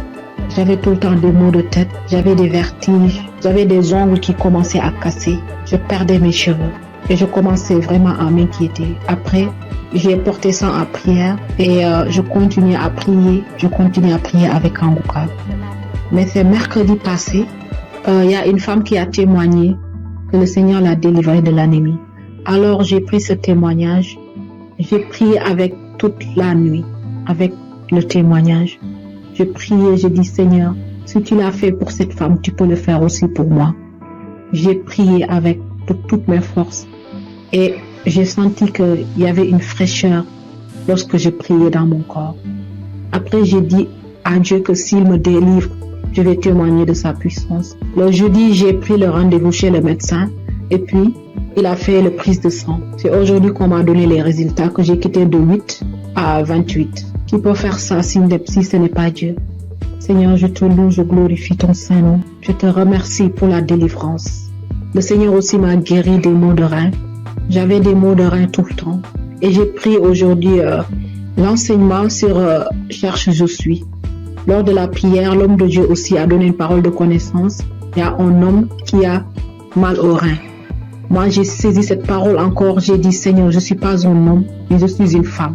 j'avais tout le temps des maux de tête, j'avais des vertiges, j'avais des ongles qui commençaient à casser, je perdais mes cheveux et je commençais vraiment à m'inquiéter. Après, j'ai porté ça en prière et je continuais à prier avec Kangoka. Mais c'est mercredi passé, il y a une femme qui a témoigné que le Seigneur l'a délivrée de l'anémie. Alors j'ai pris ce témoignage, j'ai prié avec toute la nuit, avec le témoignage. J'ai prié, j'ai dit Seigneur, si tu l'as fait pour cette femme, tu peux le faire aussi pour moi. J'ai prié avec toutes mes forces et j'ai senti qu'il y avait une fraîcheur lorsque je priais dans mon corps. Après, j'ai dit à Dieu que s'il me délivre, je vais témoigner de sa puissance. Le jeudi, j'ai pris le rendez-vous chez le médecin et puis il a fait le prise de sang. C'est aujourd'hui qu'on m'a donné les résultats que j'ai quitté de 8 à 28. Qui peut faire ça si ce n'est pas Dieu? Seigneur, je te loue, je glorifie ton Saint-Nom. Je te remercie pour la délivrance. Le Seigneur aussi m'a guéri des maux de rein. J'avais des maux de rein tout le temps. Et j'ai pris aujourd'hui l'enseignement sur Cherche je suis. Lors de la prière, l'homme de Dieu aussi a donné une parole de connaissance. Il y a un homme qui a mal au rein. Moi, j'ai saisi cette parole encore. J'ai dit, Seigneur, je ne suis pas un homme, mais je suis une femme.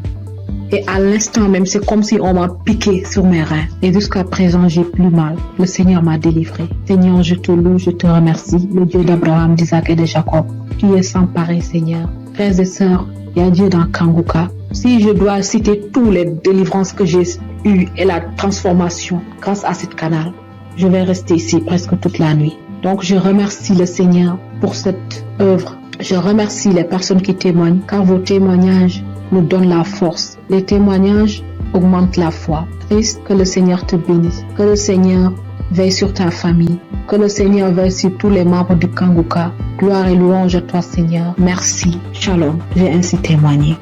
Et à l'instant même, c'est comme si on m'a piqué sur mes reins. Et jusqu'à présent, j'ai plus mal. Le Seigneur m'a délivré. Seigneur, je te loue, je te remercie. Le Dieu d'Abraham, d'Isaac et de Jacob. Tu es sans pareil, Seigneur. Frères et sœurs, il y a Dieu dans Kangoka. Si je dois citer toutes les délivrances que j'ai eues et la transformation grâce à ce canal, je vais rester ici presque toute la nuit. Donc, je remercie le Seigneur pour cette œuvre. Je remercie les personnes qui témoignent, car vos témoignages nous donnent la force. Les témoignages augmentent la foi. Christ, que le Seigneur te bénisse. Que le Seigneur veille sur ta famille. Que le Seigneur veille sur tous les membres du Kangoka. Gloire et louange à toi, Seigneur. Merci. Shalom. J'ai ainsi témoigné.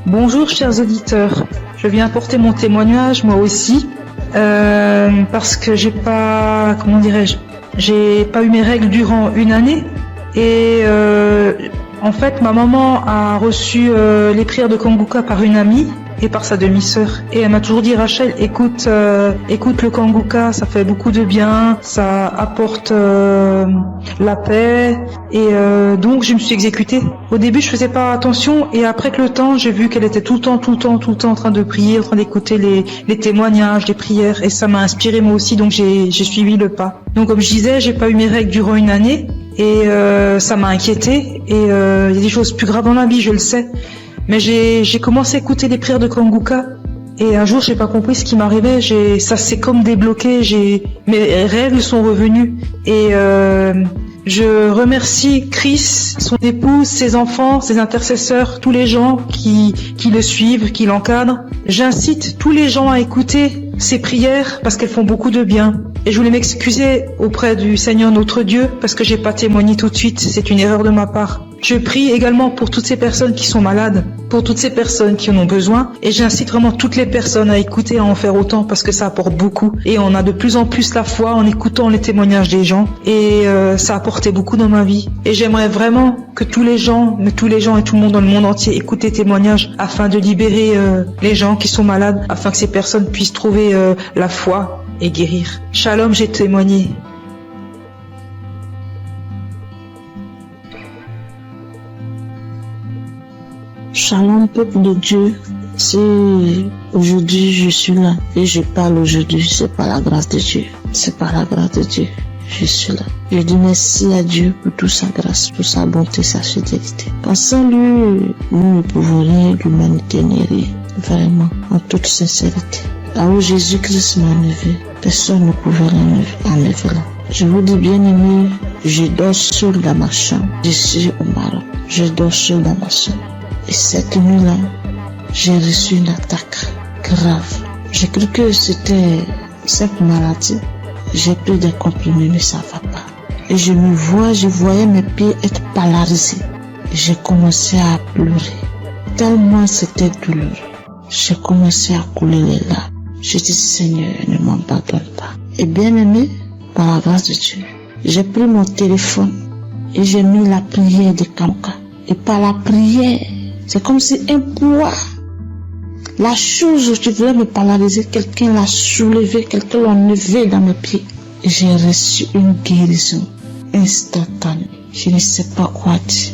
Bonjour, chers auditeurs. Je viens apporter mon témoignage, moi aussi, parce que j'ai pas eu mes règles durant une année et en fait ma maman a reçu les prières de Kangoka par une amie et par sa demi-sœur et elle m'a toujours dit Rachel, écoute le Kangoka, ça fait beaucoup de bien, ça apporte la paix et donc je me suis exécutée. Au début je faisais pas attention et après que le temps j'ai vu qu'elle était tout le temps en train de prier, en train d'écouter les témoignages, les prières et ça m'a inspiré moi aussi donc j'ai suivi le pas. Donc comme je disais, j'ai pas eu mes règles durant une année et ça m'a inquiétée et il y a des choses plus graves dans la vie, je le sais. Mais j'ai commencé à écouter les prières de Kangoka et un jour j'ai pas compris ce qui m'arrivait, ça s'est comme débloqué, mes règles sont revenues et je remercie Chris, son épouse, ses enfants, ses intercesseurs, tous les gens qui le suivent, qui l'encadrent. J'incite tous les gens à écouter ces prières parce qu'elles font beaucoup de bien. Et je voulais m'excuser auprès du Seigneur notre Dieu parce que j'ai pas témoigné tout de suite, c'est une erreur de ma part. Je prie également pour toutes ces personnes qui sont malades, pour toutes ces personnes qui en ont besoin et j'incite vraiment toutes les personnes à écouter, à en faire autant parce que ça apporte beaucoup et on a de plus en plus la foi en écoutant les témoignages des gens et ça a apporté beaucoup dans ma vie. Et j'aimerais vraiment que tous les gens et tout le monde dans le monde entier écoutent les témoignages afin de libérer les gens qui sont malades, afin que ces personnes puissent trouver la foi et guérir. Shalom, j'ai témoigné. Shalom, peuple de Dieu. Si aujourd'hui je suis là et je parle aujourd'hui, c'est par la grâce de Dieu. C'est par la grâce de Dieu. Je suis là. Je dis merci à Dieu pour toute sa grâce, pour sa bonté, sa fidélité. Sans lui, nous ne pouvons rien, l'humanité n'est rien. Vraiment, en toute sincérité. Là où Jésus-Christ m'a enlevé, personne ne pouvait l'enlever là. Je vous dis, bien aimé, je dors seul dans ma chambre. Je suis au Maroc. Je dors seul dans ma chambre. Et cette nuit-là, j'ai reçu une attaque grave. J'ai cru que c'était simple maladie. J'ai pris des comprimés, mais ça va pas. Et je voyais mes pieds être polarisés. J'ai commencé à pleurer. Tellement c'était douloureux. J'ai commencé à couler les larmes. Je dis, Seigneur, ne m'abandonne pas. Et bien aimé, par la grâce de Dieu, j'ai pris mon téléphone et j'ai mis la prière de Kanguka. Et par la prière, c'est comme si un poids, la chose qui voulait me paralyser, quelqu'un l'a soulevé, quelqu'un l'a enlevé dans mes pieds. Et j'ai reçu une guérison instantanée. Je ne sais pas quoi dire,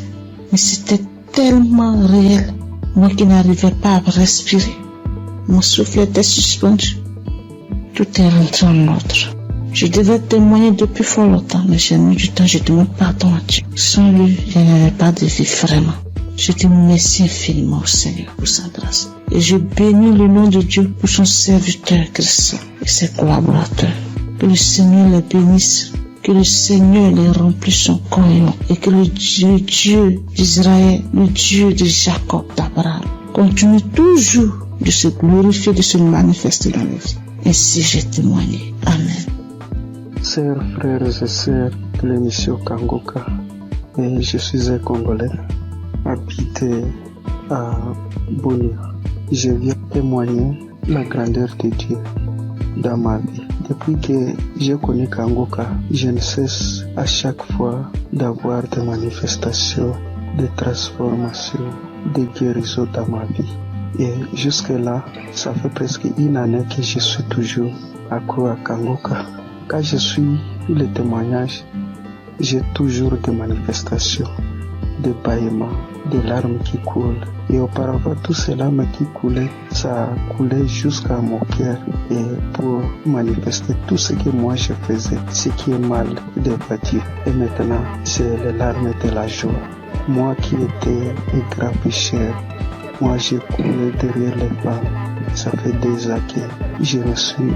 mais c'était tellement réel. Moi qui n'arrivais pas à respirer, mon souffle était suspendu. Tout est rentré en ordre. Je devais témoigner depuis fort longtemps, mais j'ai mis du temps, je demande pardon à Dieu. Sans lui, je n'avais pas de vie vraiment. Je dis merci infiniment au Seigneur pour sa grâce. Et je bénis le nom de Dieu pour son serviteur Christ et ses collaborateurs. Que le Seigneur les bénisse, que le Seigneur les remplisse son cœur et que le Dieu d'Israël, le Dieu de Jacob, d'Abraham, continue toujours de se glorifier, de se manifester dans la vie. Ainsi j'ai témoigné. Amen. Chers frères et sœurs de l'émission Kanguka, et je suis un Congolais, habité à Bunia. Je viens témoigner la grandeur de Dieu dans ma vie. Depuis que j'ai connu Kanguka, je ne cesse à chaque fois d'avoir des manifestations, de transformations, de guérisons dans ma vie. Et jusque-là, ça fait presque une année que je suis toujours accro à Kanguka. Quand je suis les témoignages, j'ai toujours des manifestations, des bâillements, des larmes qui coulent. Et auparavant, tout ces larmes qui coulaient, ça coulait jusqu'à mon cœur. Et pour manifester tout ce que moi je faisais, ce qui est mal devant Dieu. Et maintenant, c'est les larmes de la joie. Moi qui étais un grand pécheur, moi j'ai coulé derrière les femmes. Ça fait des années que je me suis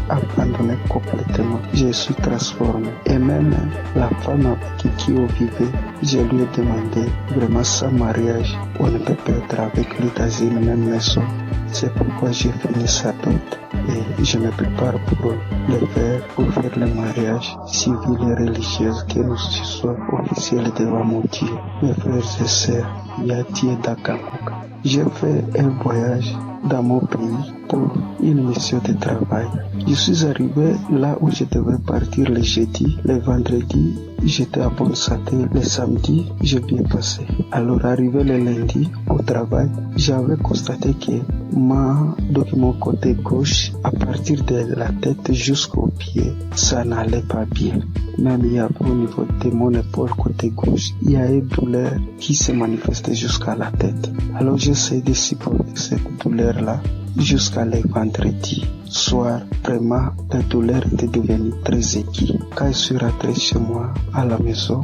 abandonné complètement. Je suis transformé. Et même la femme avec qui on vivait, je lui ai demandé vraiment sans mariage, on ne peut pas être avec lui dans une même maison. C'est pourquoi j'ai fini sa dot et je me prépare pour le faire, pour faire le mariage civil et religieux, que nous soyons officiels devant mon Dieu. Mes frères et sœurs, il y a Dieu dans Kanguka. J'ai fait un voyage dans mon pays pour une mission de travail. Je suis arrivé là où je devais partir le jeudi, le vendredi, j'étais à bonne santé, le samedi, j'ai bien passé. Alors arrivé le lundi au travail, j'avais constaté que mon côté gauche, à partir de la tête jusqu'au pied, ça n'allait pas bien. Même il y a au niveau de mon épaule côté gauche, il y a une douleur qui se manifestait jusqu'à la tête. Alors j'essaie de supporter cette douleur-là jusqu'à le vendredi soir. Vraiment, la douleur était devenue très aiguë. Quand je suis rentré chez moi à la maison,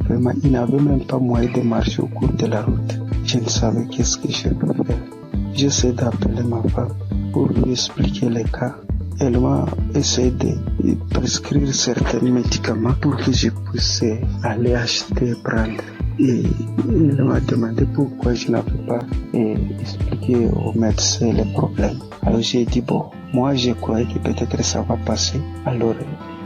vraiment, il n'avait même pas moyen de marcher au cours de la route. Je ne savais qu'est-ce que je peux faire. J'essaie d'appeler ma femme pour lui expliquer les cas. Elle m'a essayé de prescrire certains médicaments pour que je puisse aller acheter, prendre. Et il m'a demandé pourquoi je n'avais pas expliqué au médecin les problèmes. Alors j'ai dit bon, moi je croyais que peut-être ça va passer. Alors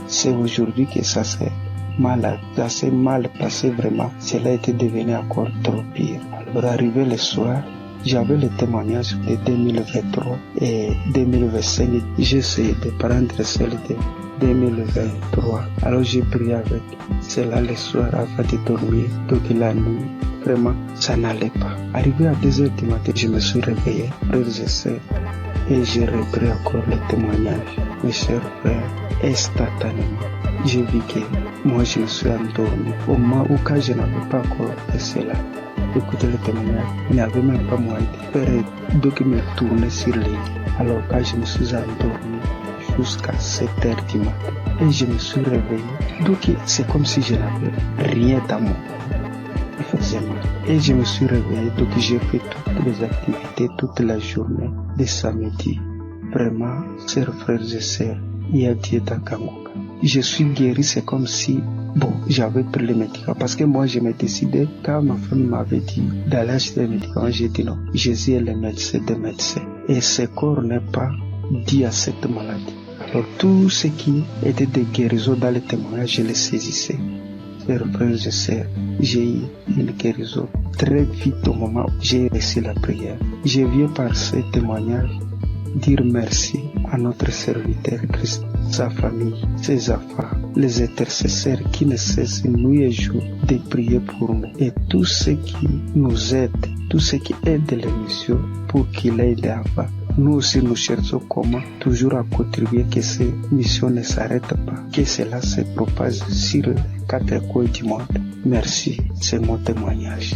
c'est aujourd'hui que ça s'est mal passé vraiment. Cela était devenu encore trop pire. Alors arrivé le soir, j'avais le témoignage de 2023 et 2025. J'ai essayé de prendre celle de 2023. Alors j'ai prié avec cela le soir avant de dormir. Donc la nuit, vraiment, ça n'allait pas. Arrivé à 2h du matin, je me suis réveillé, frères et sœurs, et j'ai repris encore le témoignage. Mes chers frères, instantanément, j'ai vu que moi je me suis endormi. Au moment où quand je n'avais pas encore fait cela, écoutez le témoignage, il n'y avait même pas moyen de faire donc me tourner sur les lits. Alors quand je me suis endormi jusqu'à 7h du matin et je me suis réveillé, donc c'est comme si je n'avais rien dans mon corps. Il faisait mal. Et je me suis réveillé, donc j'ai fait toutes les activités toute la journée de samedi Vraiment, chers frères et sœurs, il y a Dieu dans Kangoka. Je suis guéri, c'est comme si, j'avais pris les médicaments. Parce que moi, je me décidais, quand ma femme m'avait dit d'aller acheter les médicaments, j'ai dit non. Jésus est le médecin des médecins. Et ce corps n'est pas dit à cette maladie. Alors, tout ce qui était de guérison dans les témoignages, je les saisissais. Chers frères et sœurs, j'ai eu une guérison très vite au moment où j'ai reçu la prière. Je viens par ces témoignages dire merci à notre serviteur Christ, sa famille, ses enfants, les intercesseurs qui ne cessent nuit et jour de prier pour nous et tous ceux qui nous aident, tous ceux qui aident l'émission pour qu'il aille d'avant. Nous aussi nous cherchons comment toujours à contribuer que ces missions ne s'arrêtent pas, que cela se propage sur les 4 coins du monde. Merci, c'est mon témoignage.